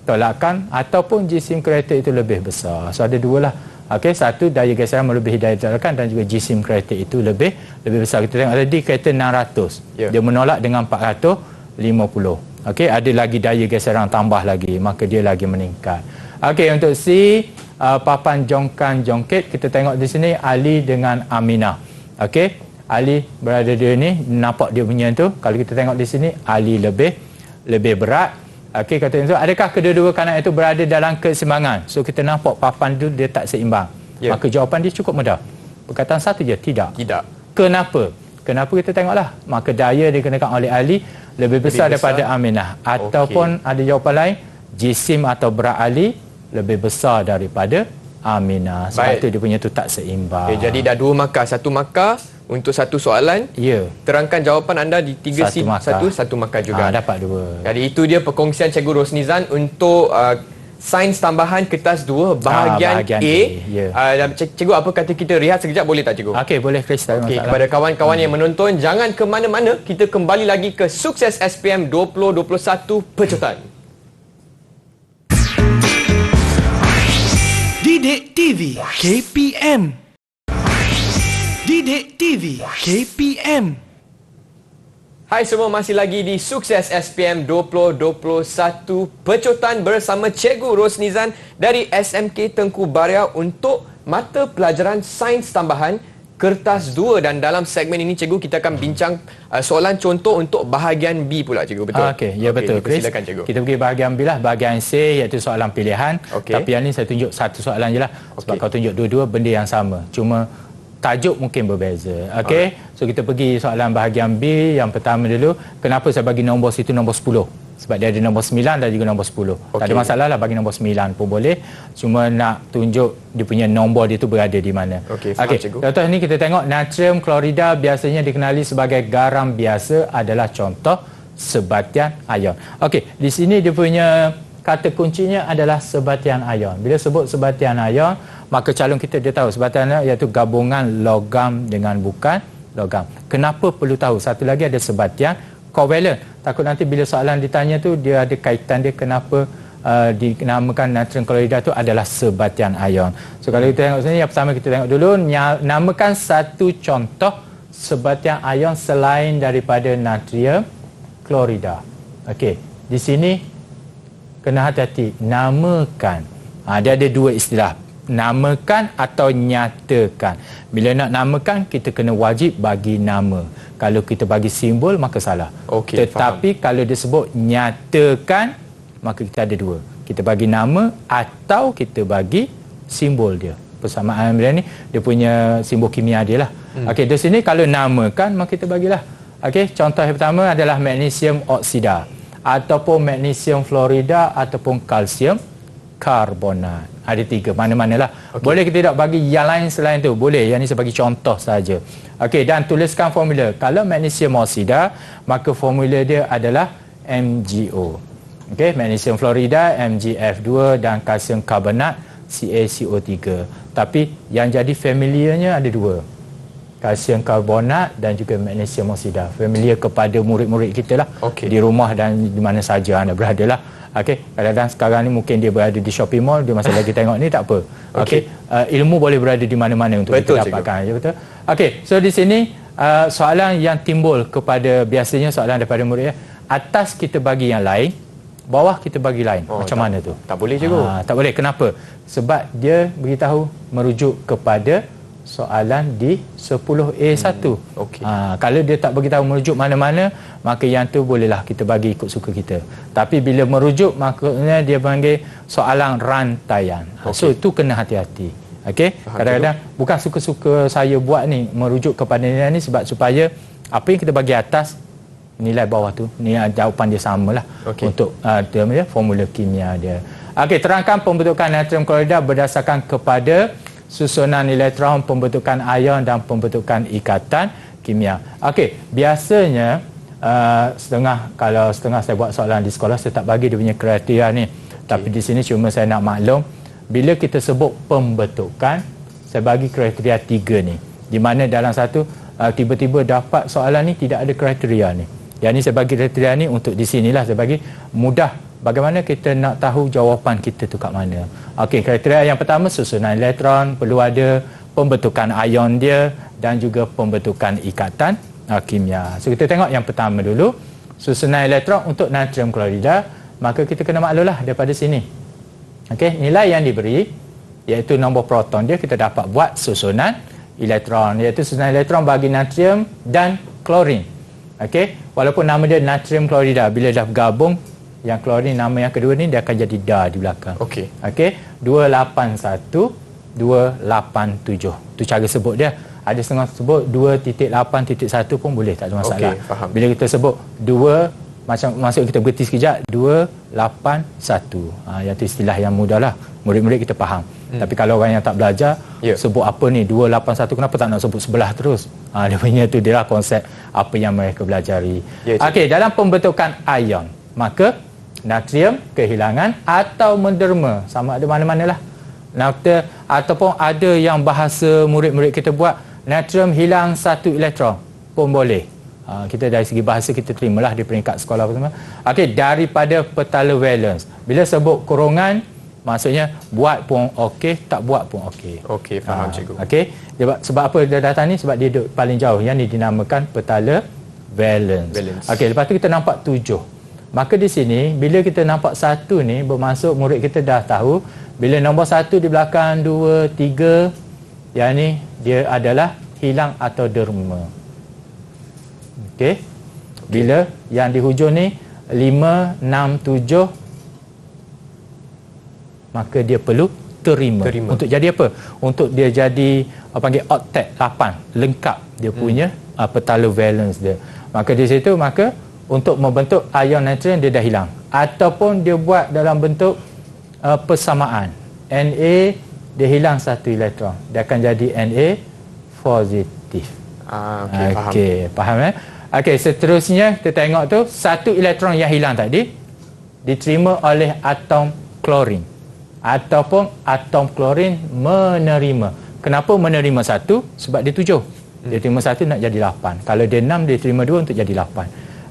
tolakan, ataupun jisim kereta itu lebih besar. So ada dua lah. Okey, satu daya geseran melebihi daya tolakan dan juga jisim kereta itu lebih besar. Kita tengok tadi kereta 600. Dia menolak dengan 450. Okey, ada lagi daya geseran tambah lagi, maka dia lagi meningkat. Okey, untuk C, papan jongkan-jongkit, kita tengok di sini Ali dengan Aminah. Okey, Ali berada di ni, nampak dia punya tu. Kalau kita tengok di sini, Ali lebih berat. Okey, kata itu, adakah kedua-dua kanan itu berada dalam keseimbangan? So kita nampak papan tu dia tak seimbang. Maka jawapan dia cukup mudah. Perkataan satu je, tidak. Kenapa? Kita tengoklah. Maka daya dikenakan oleh Ali lebih besar daripada Aminah. Ataupun ada jawapan lain, jisim atau berat Ali lebih besar daripada Aminah. Sebab itu dia punya tu tak seimbang. Jadi dah 2 markah, 1 markah untuk satu soalan. Terangkan jawapan anda di 3 satu markah juga. Dapat 2. Jadi itu dia perkongsian Cikgu Rosnizan untuk sains tambahan kertas 2 bahagian A. Cikgu, apa kata kita rehat sekejap, boleh tak cikgu? Okey, boleh Chris. Kepada kawan-kawan yang menonton, jangan ke mana-mana. Kita kembali lagi ke Sukses SPM 2021 Pecotan. Didik TV KPM. Didik TV KPM. Hai semua, masih lagi di Sukses SPM 2021 Pecotan bersama Cikgu Rosnizan dari SMK Tengku Baria untuk mata pelajaran sains tambahan kertas 2, dan dalam segmen ini cikgu kita akan bincang soalan contoh untuk bahagian B pula cikgu, betul? Okey, ya betul Chris. Silakan cikgu. Kita pergi bahagian B lah, bahagian C iaitu soalan pilihan. Tapi yang ni saya tunjuk satu soalan je lah. Sebab kalau tunjuk dua-dua benda yang sama. Cuma tajuk mungkin berbeza. Okey. So kita pergi soalan bahagian B. Yang pertama dulu, kenapa saya bagi nombor situ nombor 10? Sebab dia ada nombor 9 dan juga nombor 10. Tak ada masalah lah bagi nombor 9 pun boleh. Cuma nak tunjuk dia punya nombor dia tu berada di mana. Okey. Contoh ni kita tengok natrium klorida biasanya dikenali sebagai garam biasa adalah contoh sebatian ion. Okey, di sini dia punya kata kuncinya adalah sebatian ion. Bila sebut sebatian ion, maka calon kita dia tahu sebatian ion iaitu gabungan logam dengan bukan logam. Kenapa perlu tahu? Satu lagi ada sebatian covalent. Takut nanti bila soalan ditanya tu dia ada kaitan dia kenapa dinamakan natrium klorida tu adalah sebatian ion. So kalau kita tengok sini, yang pertama kita tengok dulu, namakan satu contoh sebatian ion selain daripada natrium klorida. Okey, di sini kena hati-hati, namakan. Dia ada dua istilah, namakan atau nyatakan. Bila nak namakan, kita kena wajib bagi nama. Kalau kita bagi simbol, maka salah. Tetapi kalau disebut nyatakan, maka kita ada dua. Kita bagi nama atau kita bagi simbol dia. persamaan dia ni, dia punya simbol kimia dia lah. Okey, di sini kalau namakan maka kita bagilah. Okey, contoh yang pertama adalah magnesium oksida ataupun magnesium fluorida ataupun kalsium karbonat. Ada 3, mana-manalah. Boleh kita tak bagi yang lain selain tu? Boleh. Yang ni sebagai contoh saja. Okey, dan tuliskan formula. Kalau magnesium oksida, maka formula dia adalah MgO. Okey, magnesium fluorida MgF2 dan kalsium karbonat CaCO3. Tapi yang jadi familiarnya ada 2. Kalsium karbonat dan juga magnesium oksida. Familiar kepada murid-murid kita lah. Di rumah dan di mana saja anda berada lah. Okey, kadang-kadang sekarang ni mungkin dia berada di shopping mall, dia masih lagi tengok ni, tak apa. Okey, ilmu boleh berada di mana-mana untuk kita dapatkan. Ya, betul. Okey, so di sini soalan yang timbul kepada, biasanya soalan daripada murid, atas kita bagi yang lain, bawah kita bagi lain. Macam mana tu? Tak boleh cikgu. Tak boleh. Kenapa? Sebab dia beritahu merujuk kepada soalan di 10A1. Kalau dia tak beritahu merujuk mana-mana, maka yang tu bolehlah kita bagi ikut suka kita. Tapi bila merujuk, maknanya dia panggil soalan rantaian. So itu kena hati-hati. Okey, kadang-kadang bukan suka-suka saya buat ni merujuk kepada nilai ni, sebab supaya apa yang kita bagi atas, nilai bawah tu nilai jawapan dia samalah untuk formula kimia dia. Okey, terangkan pembentukan natrium klorida berdasarkan kepada susunan elektron, pembentukan ion dan pembentukan ikatan kimia. Okey, biasanya kalau setengah saya buat soalan di sekolah, saya tak bagi dia punya kriteria ni. Tapi di sini cuma saya nak maklum, bila kita sebut pembentukan, saya bagi kriteria 3 ni. Di mana dalam satu tiba-tiba dapat soalan ni tidak ada kriteria ni. Yang ni saya bagi kriteria ni untuk di sinilah saya bagi mudah bagaimana kita nak tahu jawapan kita tu kat mana. Okey, kriteria yang pertama susunan elektron, perlu ada pembentukan ion dia dan juga pembentukan ikatan kimia. So kita tengok yang pertama dulu, susunan elektron untuk natrium klorida, maka kita kena maklumlah daripada sini. Okey, nilai yang diberi iaitu nombor proton dia, kita dapat buat susunan elektron, iaitu susunan elektron bagi natrium dan klorin. Okey, walaupun nama dia natrium klorida, bila dah bergabung yang klorin, nama yang kedua ni dia akan jadi da di belakang. Okey, 281 287. Tu cara sebut dia. Ada setengah sebut 2.8.1 pun boleh, tak ada masalah. Bila kita sebut 2, macam maksud kita berhenti sekejap, 281. Yang tu istilah yang mudahlah. Murid-murid kita faham. Tapi kalau orang yang tak belajar, sebut apa ni 281, kenapa tak nak sebut sebelah terus? Dia punya tu dia lah konsep apa yang mereka belajari. Okey, dalam pembentukan ion, maka natrium kehilangan atau menderma, sama ada mana-manalah. Ataupun ada yang bahasa murid-murid kita buat, natrium hilang 1 elektron pun boleh. Kita dari segi bahasa kita terimalah di peringkat sekolah pertama. Okey, daripada petala valence. Bila sebut kurungan, maksudnya buat pun okey, tak buat pun okey. Okey, faham cikgu. Okey, sebab apa dia datang ni? Sebab dia duduk paling jauh. Yang ni dinamakan petala valence. Okey, lepas tu kita nampak 7. Maka di sini bila kita nampak 1 ni, bermaksud murid kita dah tahu bila nombor 1 di belakang 2, 3, yang ni dia adalah hilang atau derma. Okey. Bila yang di hujung ni 5, 6, 7, maka dia perlu terima. Untuk jadi apa? Untuk dia jadi panggil octet 8, lengkap dia punya petala valence dia. Maka di situ maka untuk membentuk ion natrium dia dah hilang, ataupun dia buat dalam bentuk persamaan. Na dia hilang 1 elektron, dia akan jadi Na positif. Okey, faham. Okey, seterusnya kita tengok tu 1 elektron yang hilang tadi diterima oleh atom klorin, ataupun atom klorin menerima. Kenapa menerima 1? Sebab dia 7. Dia terima 1 nak jadi 8. Kalau dia 6, dia terima 2 untuk jadi 8.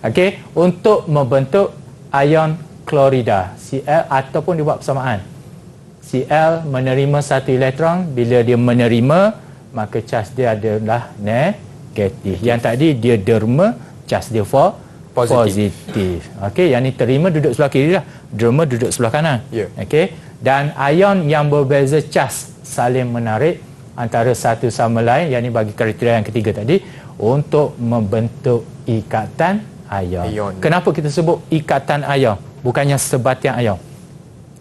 Okey, untuk membentuk ion klorida Cl, ataupun dibuat persamaan. Cl menerima 1 elektron, bila dia menerima maka charge dia adalah negatif. Yang tadi dia derma, charge dia positif. Okey, yang ni terima duduk sebelah kiri lah, derma duduk sebelah kanan. Okey, dan ion yang berbeza charge saling menarik antara satu sama lain, yang ni bagi kriteria yang ketiga tadi, untuk membentuk ikatan ion. Kenapa kita sebut ikatan ion bukannya sebatian ion?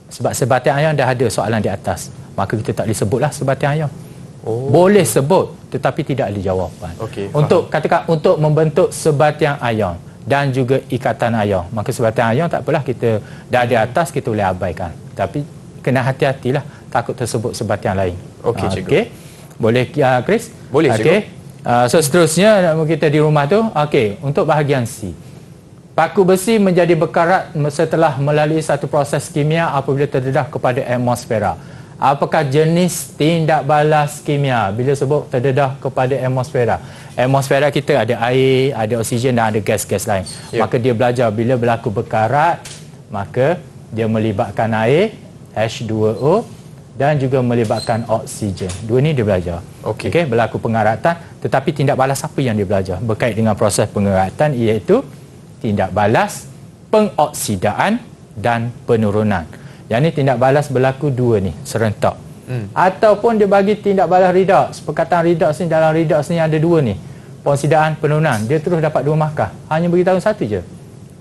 Sebab sebatian ion dah ada soalan di atas. maka kita tak boleh sebutlah sebatian ion. Oh. Boleh sebut tetapi tidak ada jawapan. Okey, Untuk katakan untuk membentuk sebatian ion dan juga ikatan ion, maka sebatian ion tak apalah, kita dah di atas kita boleh abaikan. Tapi kena hati-hatilah, takut tersebut sebatian lain. Okey, cikgu. Okey. Boleh Chris? Boleh, cikgu. Okey. So seterusnya kita di rumah tu, okey, untuk bahagian C. Paku besi menjadi berkarat setelah melalui satu proses kimia apabila terdedah kepada atmosfera. Apakah jenis tindak balas kimia bila sebut terdedah kepada atmosfera? Atmosfera kita ada air, ada oksigen dan ada gas-gas lain. Maka dia belajar bila berlaku berkarat, maka dia melibatkan air, H2O, dan juga melibatkan oksigen. Dua ni dia belajar. Okey. Okey, berlaku pengaratan, tetapi tindak balas apa yang dia belajar? Berkait dengan proses pengaratan, iaitu tindak balas pengoksidaan dan penurunan. Yang ni tindak balas berlaku dua ni, serentak. Ataupun dia bagi tindak balas redox. Perkataan redox ni, dalam redox ni ada dua ni. Pengoksidaan, penurunan. Dia terus dapat 2 markah. Hanya beritahu satu je.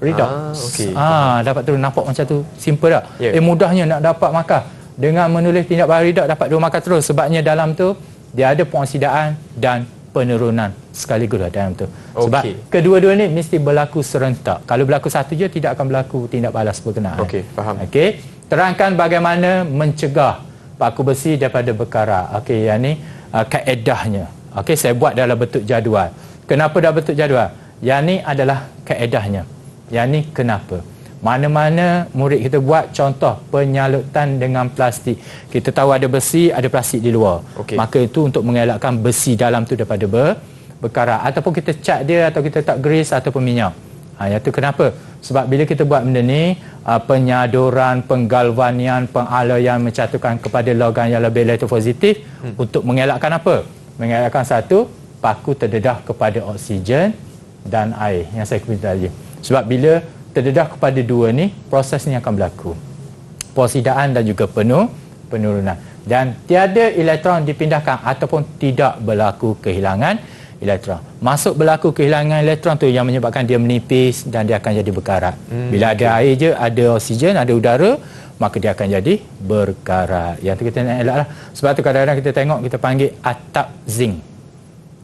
Redox. Okey. Dapat terus nampak macam tu. Simple tak? Yeah. Mudahnya nak dapat markah. Dengan menulis tindak balas redox dapat 2 markah terus. Sebabnya dalam tu dia ada pengoksidaan dan penurunan sekaligus dalam tu. Sebab kedua-dua ni mesti berlaku serentak. Kalau berlaku satu je tidak akan berlaku tindak balas berkenaan. Okey, faham. Okey. Terangkan bagaimana mencegah paku besi daripada berkarat. Okey, yang ni kaedahnya. Okey, saya buat dalam bentuk jadual. Kenapa dalam bentuk jadual? Yang ni adalah kaedahnya. Yang ni kenapa? Mana-mana murid kita buat contoh penyalutan dengan plastik. Kita tahu ada besi, ada plastik di luar. Maka itu untuk mengelakkan besi dalam tu daripada berkarat. Ataupun kita cat dia, atau kita tak grease ataupun minyak. Yang tu kenapa? Sebab bila kita buat benda ni, penyaduran, penggalvanian, pengalaian mencatukan kepada logam yang lebih elektropositif untuk mengelakkan apa? Mengelakkan satu, paku terdedah kepada oksigen dan air yang saya kata tadi. Sebab bila terdedah kepada dua ni, proses ni akan berlaku. Pengoksidaan dan juga penurunan. Dan tiada elektron dipindahkan ataupun tidak berlaku kehilangan elektron. Masuk berlaku kehilangan elektron tu yang menyebabkan dia menipis dan dia akan jadi berkarat. Bila ada air je, ada oksigen, ada udara, maka dia akan jadi berkarat. Yang tu kita nak elaklah. Sebab tu kadang-kadang kita tengok, kita panggil atap zinc.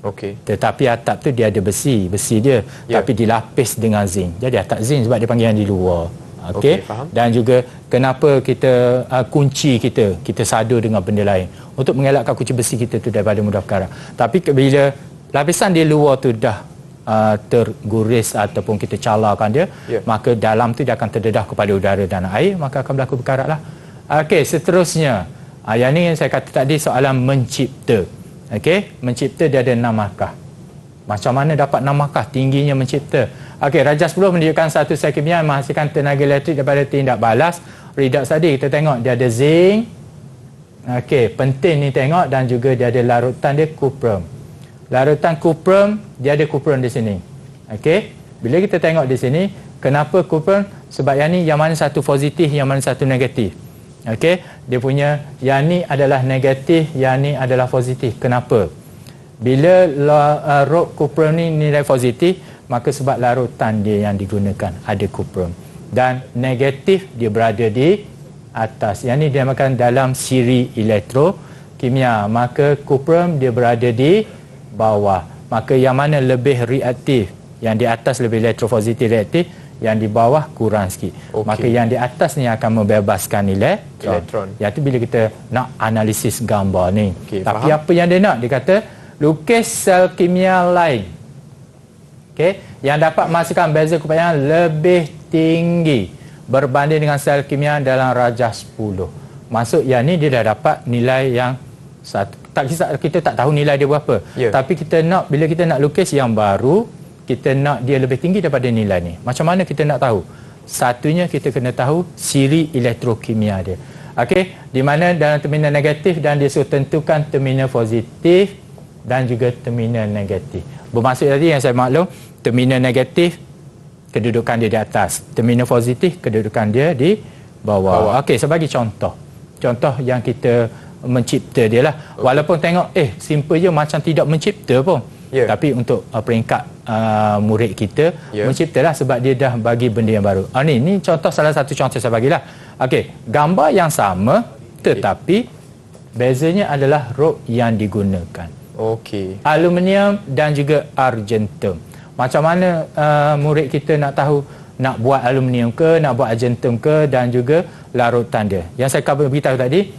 Okey. Tetapi atap tu dia ada besi dia, tapi dilapis dengan zinc. Jadi atap zinc sebab dia panggil yang di luar. Okey. Faham. Dan juga kenapa kita kunci kita sadu dengan benda lain untuk mengelakkan kunci besi kita tu daripada mudah berkarat. Tapi bila lapisan di luar tu dah terguris ataupun kita calarkan dia, maka dalam tu dia akan terdedah kepada udara dan air, maka akan berlaku berkarat lah. Okey, seterusnya. Yang ni yang saya kata tadi soalan mencipta. Okey, mencipta dia ada 6 markah. Macam mana dapat 6 markah? Tingginya mencipta. Okey, Darjah 10 menunjukkan satu sel kimia yang menghasilkan tenaga elektrik daripada tindak balas redox tadi. Kita tengok dia ada zinc. Okey, penting ni tengok, dan juga dia ada larutan dia kuprum. Larutan kuprum, dia ada kuprum di sini. Okey, bila kita tengok di sini, kenapa kuprum? Sebab yang ni yang mana satu positif, yang mana satu negatif. Okey, dia punya yang ni adalah negatif, yang ni adalah positif. Kenapa? Bila rod kuprum ni nilai positif, maka sebab larutan dia yang digunakan ada kuprum, dan negatif dia berada di atas. Yang ni dia makan dalam siri elektrokimia, maka kuprum dia berada di bawah. Maka yang mana lebih reaktif? Yang di atas lebih elektropositif reaktif, yang di bawah kurang sikit. Maka yang di atas ni akan membebaskan elektron. Yang tu bila kita nak analisis gambar ni. Tapi faham? Apa yang dia nak? Dia kata lukis sel kimia lain, yang dapat menghasilkan beza kepanjangan lebih tinggi berbanding dengan sel kimia dalam Darjah 10. Maksud yang ni dia dah dapat nilai yang satu. Kita tak tahu nilai dia berapa. Tapi kita nak, bila kita nak lukis yang baru, kita nak dia lebih tinggi daripada nilai ni. Macam mana kita nak tahu? Satunya kita kena tahu siri elektrokimia dia. Okey, di mana dalam terminal negatif, dan dia suruh tentukan terminal positif dan juga terminal negatif. Bermaksud tadi yang saya maklum, terminal negatif kedudukan dia di atas, terminal positif kedudukan dia di bawah. Okey, sebagai contoh yang kita mencipta dia lah. Walaupun tengok simple je, macam tidak mencipta pun. Tapi untuk peringkat murid kita, menciptalah sebab dia dah bagi benda yang baru. Ni contoh, salah satu contoh saya bagilah. Okey, gambar yang sama tetapi Bezanya adalah rod yang digunakan. Okey. Aluminium dan juga argentum. Macam mana murid kita nak tahu nak buat aluminium ke, nak buat argentum ke, dan juga larutan dia. Yang saya beritahu tadi,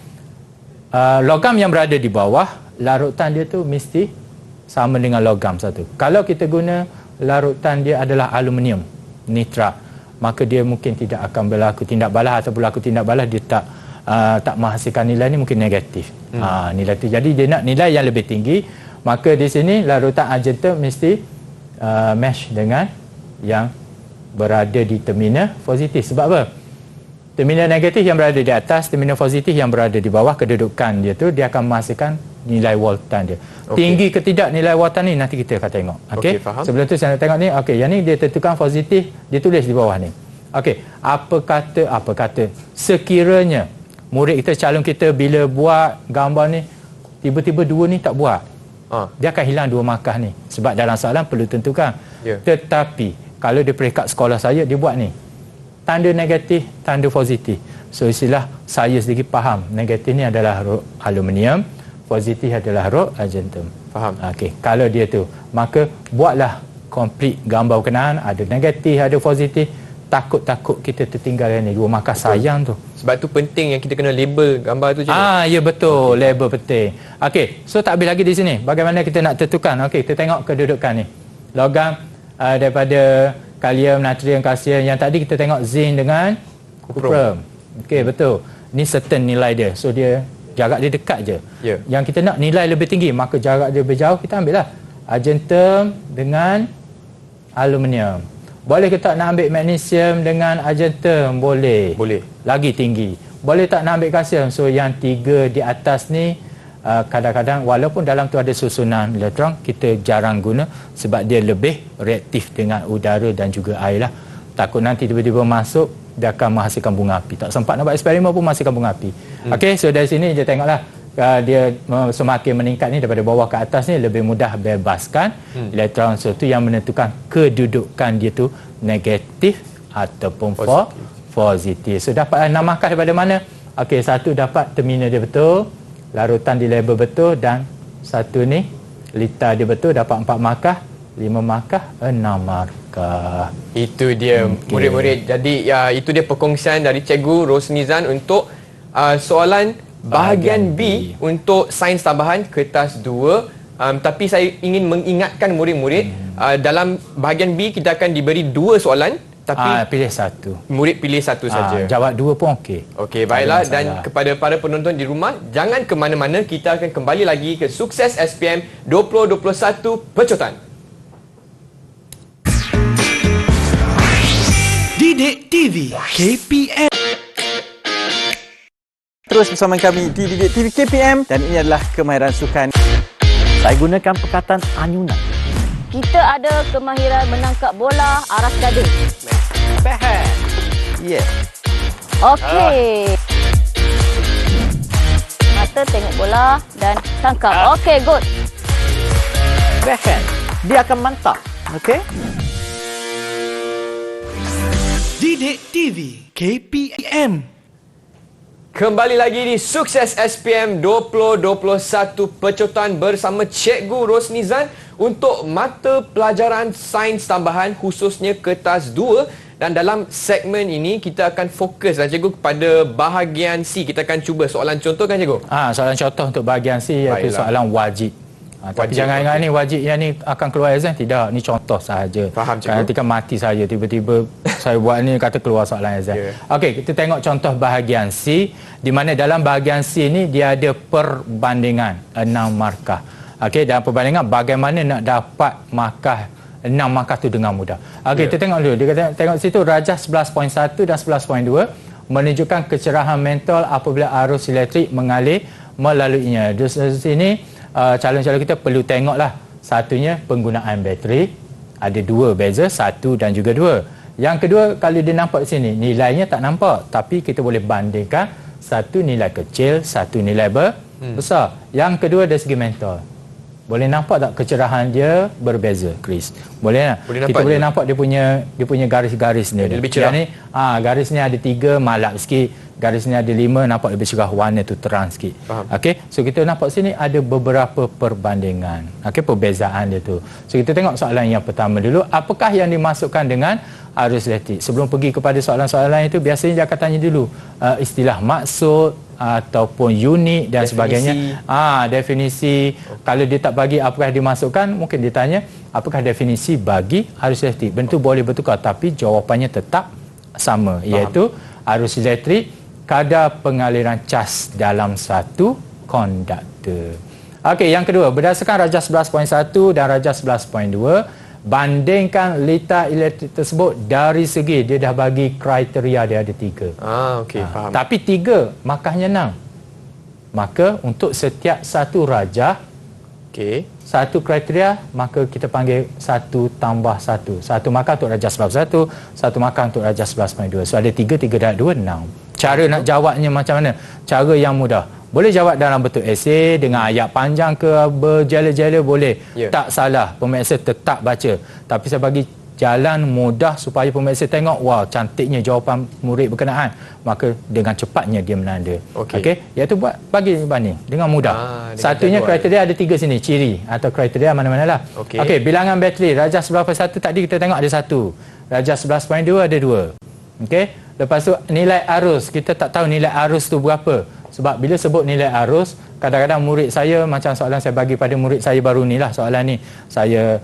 logam yang berada di bawah, larutan dia tu mesti sama dengan logam satu. Kalau kita guna larutan dia adalah aluminium nitrat, maka dia mungkin tidak akan berlaku tindak balas, atau berlaku tindak balas dia tak menghasilkan nilai ni mungkin negatif. Nilai tu. Jadi dia nak nilai yang lebih tinggi, maka di sini larutan argentum mesti match dengan yang berada di terminal positif. Sebab apa? Terminal negatif yang berada di atas, terminal positif yang berada di bawah, kedudukan dia tu dia akan menghasilkan nilai voltan dia. Tinggi ke tidak nilai voltan ni nanti kita akan tengok. Okey, faham. sebelum tu saya nak tengok ni. Okey, yang ni dia tentukan positif, dia tulis di bawah ni. Okey, apa kata sekiranya murid kita, calon kita bila buat gambar ni tiba-tiba dua ni tak buat, dia akan hilang 2 markah ni. Sebab dalam soalan perlu tentukan. Tetapi kalau di peringkat sekolah saya, dia buat ni tanda negatif, tanda positif. So istilah saya sedikit faham, negatif ni adalah rod aluminium, positif adalah rod argentum. Faham. Okey, kalau dia tu, maka buatlah komplit gambar berkenaan, ada negatif, ada positif. Takut-takut kita tertinggal ni 2 markah. Sayang tu. Sebab tu penting yang kita kena label gambar tu je. Ya betul, label penting. Okey, so tak habis lagi di sini. Bagaimana kita nak tentukan? Okey, kita tengok kedudukan ni. Logam daripada kalium, natrium, kalsium. Yang tadi kita tengok zinc dengan kuprum. Okey, betul. Ni certain nilai dia. So dia jarak dia dekat je. Yang kita nak nilai lebih tinggi, maka jarak dia lebih jauh, kita ambil lah argentum dengan aluminium. Boleh ke tak nak ambil magnesium dengan argentum? Boleh. Boleh. Lagi tinggi. Boleh tak nak ambil kalsium? So yang 3 di atas ni kadang-kadang walaupun dalam tu ada susunan elektron, kita jarang guna sebab dia lebih reaktif dengan udara dan juga air lah. Takut nanti tiba-tiba masuk, dia akan menghasilkan bunga api. Tak sempat nak buat eksperimen pun menghasilkan bunga api. Okey, so dari sini je tengoklah dia semakin meningkat ni daripada bawah ke atas ni lebih mudah bebaskan elektron. So tu yang menentukan kedudukan dia tu negatif ataupun positif. So dapat 6 markah daripada mana? Okey, satu dapat terminal dia betul, larutan di label betul, dan satu ni lita dia betul, dapat 4 markah, 5 markah, 6 markah. Itu dia murid-murid. Jadi itu dia perkongsian dari Cikgu Rosnizan untuk soalan bahagian B untuk sains tambahan kertas 2. Tapi saya ingin mengingatkan murid-murid, dalam bahagian B kita akan diberi 2 soalan, tapi pilih satu. Murid pilih satu saja. Jawab 2 pun okey. Okey, baiklah. Dan kepada para penonton di rumah, jangan ke mana-mana, kita akan kembali lagi ke Sukses SPM 2021 Pecotan. Didik TV KPM. Terus bersama kami di Didik TV KPM, dan ini adalah kemahiran sukan. Saya gunakan perkataan anyunan. Kita ada kemahiran menangkap bola aras dada. Backhand. Yeah. Okey. Mata tengok bola dan tangkap. Okey, good. Backhand. Dia akan mantap. Okey. Didik TV KPM. Kembali lagi di Sukses SPM 2021 Pecotan bersama Cikgu Rosnizan untuk mata pelajaran sains tambahan khususnya kertas 2. Dan dalam segmen ini kita akan fokus cikgu kepada bahagian C. Kita akan cuba soalan contoh kan cikgu? Soalan contoh untuk bahagian C iaitu soalan wajib. Tapi jangan ingat ni wajib yang ni akan keluar exam. Tidak, ni contoh sahaja. Faham cikgu. Nanti kan mati saya tiba-tiba saya buat ni kata keluar soalan exam. Okey, kita tengok contoh bahagian C, di mana dalam bahagian C ni dia ada perbandingan 6 markah. Okey, dalam perbandingan bagaimana nak dapat markah 6 markah tu dengan mudah. Okey, kita tengok dulu. Dia kata tengok situ rajah 11.1 dan 11.2 menunjukkan kecerahan mentol apabila arus elektrik mengalir melaluinya. Di sini calon-calon kita perlu tengoklah, satunya penggunaan bateri, ada 2 beza, 1 dan juga 2. Yang kedua, kalau dia nampak di sini nilainya tak nampak, tapi kita boleh bandingkan, satu nilai kecil, satu nilai besar. Yang kedua dari segi mentol, Boleh nampak tak kecerahan dia berbeza, Chris? Boleh tak? Boleh Kita nampak boleh dia. nampak dia punya garis-garis dia. Lebih cerah. Yang ni, garisnya ada 3 malap sikit. Garisnya ada 5 nampak lebih cerah, warna tu terang sikit. Faham. Okey, so kita nampak sini ada beberapa perbandingan. Okey, perbezaan dia tu. So kita tengok soalan yang pertama dulu, apakah yang dimasukkan dengan arus elektrik? Sebelum pergi kepada soalan-soalan itu, biasanya dia akan tanya dulu istilah maksud ataupun unit dan Definisi. sebagainya. Definisi. Kalau dia tak bagi apakah dimasukkan, mungkin dia tanya apakah definisi bagi arus elektrik. Bentuk boleh bertukar tapi jawapannya tetap sama, iaitu arus elektrik kadar pengaliran cas dalam satu konduktor. Okey, yang kedua, berdasarkan Rajah 11.1 dan Rajah 11.2, bandingkan liter elektrik tersebut dari segi dia dah bagi kriteria dia ada 3. Okey, faham. Tapi 3 markahnya 6. Maka untuk setiap satu rajah, Okey. satu kriteria, maka kita panggil 1 tambah 1. Satu markah untuk Rajah 11.1, satu markah untuk Rajah 11.2. So ada 3, 3 darab 2, 6. Cara nak jawabnya macam mana? Cara yang mudah. Boleh jawab dalam bentuk esei dengan ayat panjang ke berjela-jela boleh. Ya. Tak salah, pemeriksa tetap baca. Tapi saya bagi jalan mudah supaya pemeriksa tengok, wah cantiknya jawapan murid berkenaan. Maka dengan cepatnya dia menanda. Okey. Iaitu buat bagi banding dengan mudah. Dengan Satunya jadual. kriteria ada 3 sini, ciri atau kriteria mana-mana lah. Okey. Bilangan bateri Rajah 11.1 tadi kita tengok ada 1. Rajah 11.2 ada 2. Okey. Lepas tu nilai arus, kita tak tahu nilai arus tu berapa. Sebab bila sebut nilai arus, kadang-kadang murid saya, macam soalan saya bagi pada murid saya baru ni lah soalan ni. Saya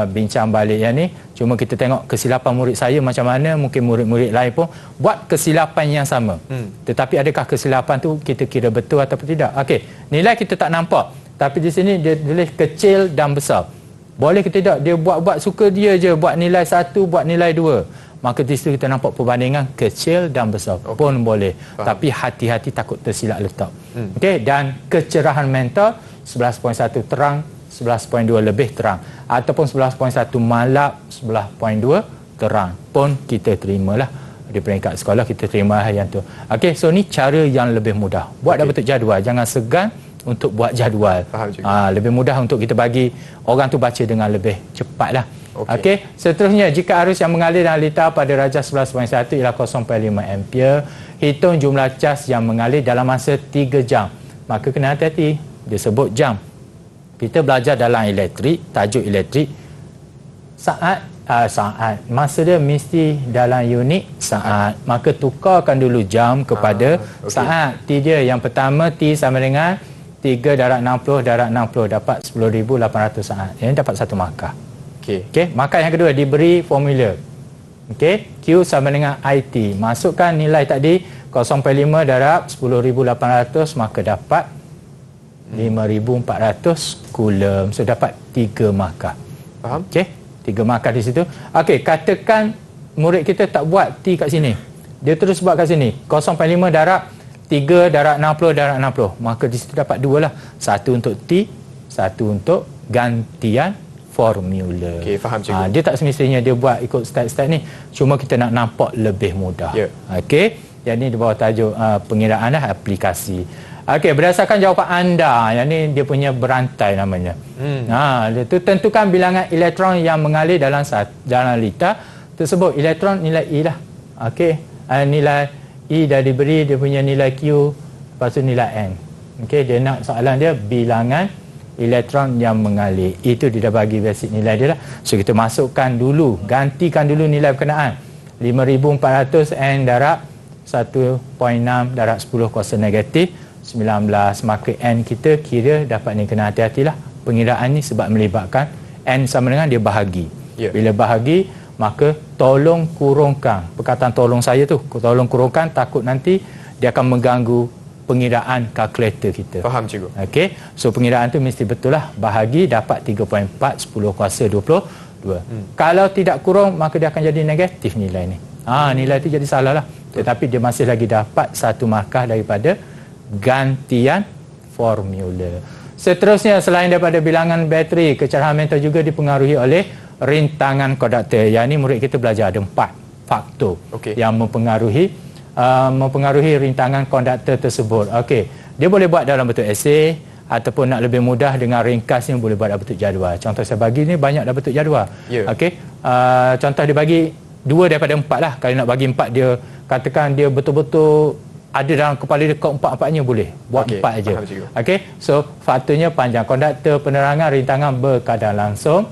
bincang balik yang ni. Cuma kita tengok kesilapan murid saya macam mana, mungkin murid-murid lain pun buat kesilapan yang sama. Tetapi adakah kesilapan tu kita kira betul ataupun tidak? Okey, nilai kita tak nampak. Tapi di sini dia tulis kecil dan besar. Boleh ke tidak? Dia buat-buat suka dia je, buat nilai 1, buat nilai 2. Maka di situ kita nampak perbandingan kecil dan besar pun boleh. Tapi hati-hati takut tersilap letak. Okey, dan kecerahan mental 11.1 terang, 11.2 lebih terang ataupun 11.1 malap, 11.2 terang pun kita terimalah. Di peringkat sekolah kita terima yang tu. Okey, so ni cara yang lebih mudah. Buat dah bentuk jadual, jangan segan untuk buat jadual. Faham juga. Lebih mudah untuk kita bagi orang tu baca dengan lebih cepatlah. Okey. Seterusnya, jika arus yang mengalir dalam liter pada Rajah 11.1 ialah 0.5 ampere, hitung jumlah cas yang mengalir dalam masa 3 jam. Maka kena hati-hati, dia sebut jam. Kita belajar dalam elektrik, tajuk elektrik, saat, masa dia mesti dalam unit saat. Maka tukarkan dulu jam kepada saat. T dia yang pertama, T sama dengan 3 darab 60 darab 60, dapat 10,800 saat. Ini dapat 1 markah. Okey, markah yang kedua diberi formula. Okey, Q sama dengan IT. Masukkan nilai tadi 0.5 darab 10,800, maka dapat 5,400 coulomb. So dapat 3 markah. Faham? Okey, 3 markah di situ. Okey, katakan murid kita tak buat T kat sini. Dia terus buat kat sini. 0.5 darab 3 darab 60 darab 60. Maka di situ dapat 2 lah. Satu untuk T, satu untuk gantian formula. Okey, faham cikgu. Dia tak semestinya dia buat ikut step-step ni. Cuma kita nak nampak lebih mudah. Ya. Okey. Yang ni di bawah tajuk pengiraan aplikasi. Okey, berdasarkan jawapan anda, yang ni dia punya berantai namanya. Dia tu tentukan bilangan elektron yang mengalir dalam liter tersebut. Elektron nilai E lah. Okey. Nilai E dah diberi, dia punya nilai Q, lepas tu nilai N. Okey, dia nak soalan dia bilangan elektron yang mengalir. Itu dia dah bagi basic nilai dia lah. So kita masukkan dulu, gantikan dulu nilai berkenaan. 5,400 N darab 1.6 darab 10 kuasa negatif 19. Maka N kita kira dapat ni, kena hati-hatilah. Pengiraan ni sebab melibatkan N sama dengan dia bahagi. Bila bahagi, maka tolong kurungkan. Perkataan tolong saya tu, tolong kurungkan, takut nanti dia akan mengganggu pengiraan kalkulator kita. Faham cikgu. Okey, so pengiraan tu mesti betul lah. Bahagi dapat 3.4 10 kuasa 22. Kalau tidak kurung, maka dia akan jadi negatif nilai ni. Nilai tu jadi salah lah. Tetapi dia masih lagi dapat 1 markah daripada gantian formula. Seterusnya, selain daripada bilangan bateri, kecerahan mental juga dipengaruhi oleh rintangan konduktor. Yang ni murid kita belajar ada 4 faktor yang mempengaruhi rintangan konduktor tersebut. Okey, dia boleh buat dalam bentuk esei ataupun nak lebih mudah dengan ringkasnya boleh buat dalam bentuk jadual. Contoh saya bagi ni banyak dalam bentuk jadual. Okey. Contoh dia bagi 2 daripada 4 lah. Kalau nak bagi 4 dia katakan dia betul-betul ada dalam kepala dia keempat-empatnya boleh. Buat 4 aja. Okey. So faktornya panjang konduktor, penerangan, rintangan berkadar langsung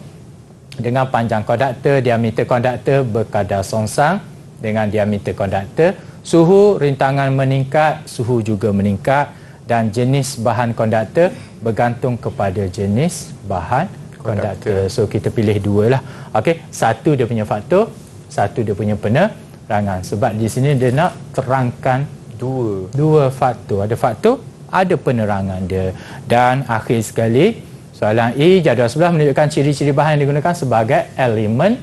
dengan panjang konduktor, diameter konduktor berkadar songsang dengan diameter konduktor. Suhu rintangan meningkat, suhu juga meningkat dan jenis bahan konduktor bergantung kepada jenis bahan konduktor. So kita pilih 2 lah. Okey, satu dia punya faktor, satu dia punya penerangan. Sebab di sini dia nak terangkan dua faktor. Ada faktor, ada penerangan dia. Dan akhir sekali, soalan E, jadual sebelah menunjukkan ciri-ciri bahan yang digunakan sebagai elemen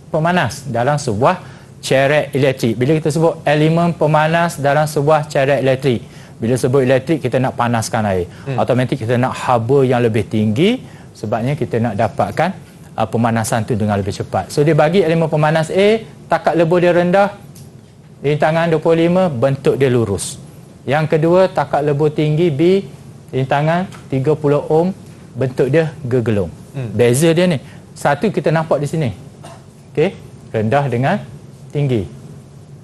pemanas dalam sebuah cerek elektrik. Bila kita sebut elemen pemanas dalam sebuah cerek elektrik, bila sebut elektrik kita nak panaskan air. Automatik kita nak haba yang lebih tinggi, sebabnya kita nak dapatkan pemanasan tu dengan lebih cepat. So dia bagi elemen pemanas A, takat lebur dia rendah, rintangan 25, bentuk dia lurus. Yang kedua, takat lebur tinggi B, rintangan 30 ohm, bentuk dia gegelung. Beza dia ni. Satu kita nampak di sini. Okey, rendah dengan tinggi.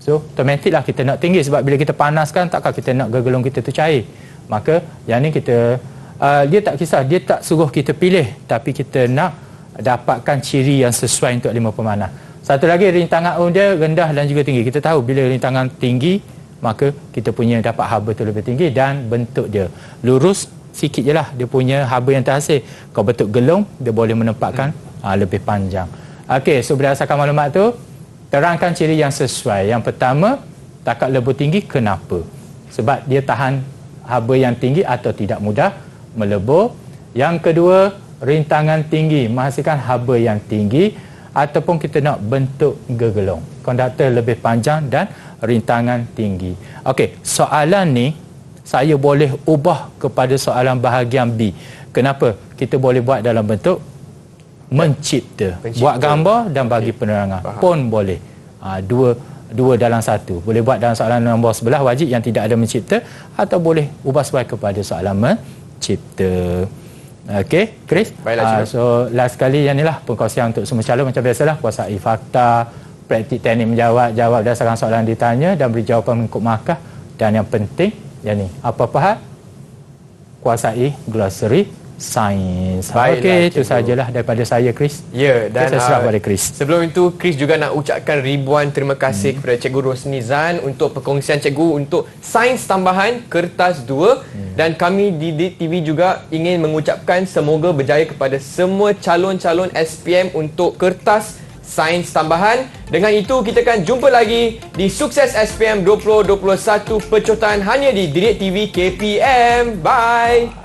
So automatik lah kita nak tinggi, sebab bila kita panaskan takkan kita nak gegelung kita tu cair. Maka yang ni kita dia tak kisah, dia tak suruh kita pilih, tapi kita nak dapatkan ciri yang sesuai untuk elemen pemanas. Satu lagi, rintangan ohm dia rendah dan juga tinggi. Kita tahu bila rintangan tinggi maka kita punya dapat haba tu lebih tinggi dan bentuk dia lurus sikit je lah dia punya haba yang terhasil. Kalau bentuk gelung dia boleh menempatkan lebih panjang. Okey, so berdasarkan maklumat tu terangkan ciri yang sesuai. Yang pertama, takat lebur tinggi kenapa? Sebab dia tahan haba yang tinggi atau tidak mudah melebur. Yang kedua, rintangan tinggi menghasilkan haba yang tinggi, ataupun kita nak bentuk gegelung. Konduktor lebih panjang dan rintangan tinggi. Okey, soalan ni saya boleh ubah kepada soalan bahagian B. Kenapa? Kita boleh buat dalam bentuk mencipta. Buat gambar dan bagi penerangan. Pun boleh. Dua dalam satu. Boleh buat dalam soalan nombor sebelah wajib yang tidak ada mencipta, atau boleh ubah sebagai kepada soalan mencipta. Okey, Chris. So last sekali yang inilah perkongsian untuk semua calon macam biasalah, kuasai fakta, praktik teknik menjawab, jawab berdasarkan soalan ditanya dan beri jawapan mengikut markah, dan yang penting yang ni, apa-apa hal kuasai glossary sains. Okey, itu sajalah daripada saya, Chris. Ya, dan saya serah pada Chris. Sebelum itu, Chris juga nak ucapkan ribuan terima kasih kepada Cikgu Rosni Zan untuk perkongsian cikgu untuk sains tambahan kertas 2. Dan kami di DIT-TV juga ingin mengucapkan semoga berjaya kepada semua calon-calon SPM untuk kertas sains tambahan. Dengan itu, kita akan jumpa lagi di Sukses SPM 2021 Pecotan hanya di DIT TV KPM. Bye!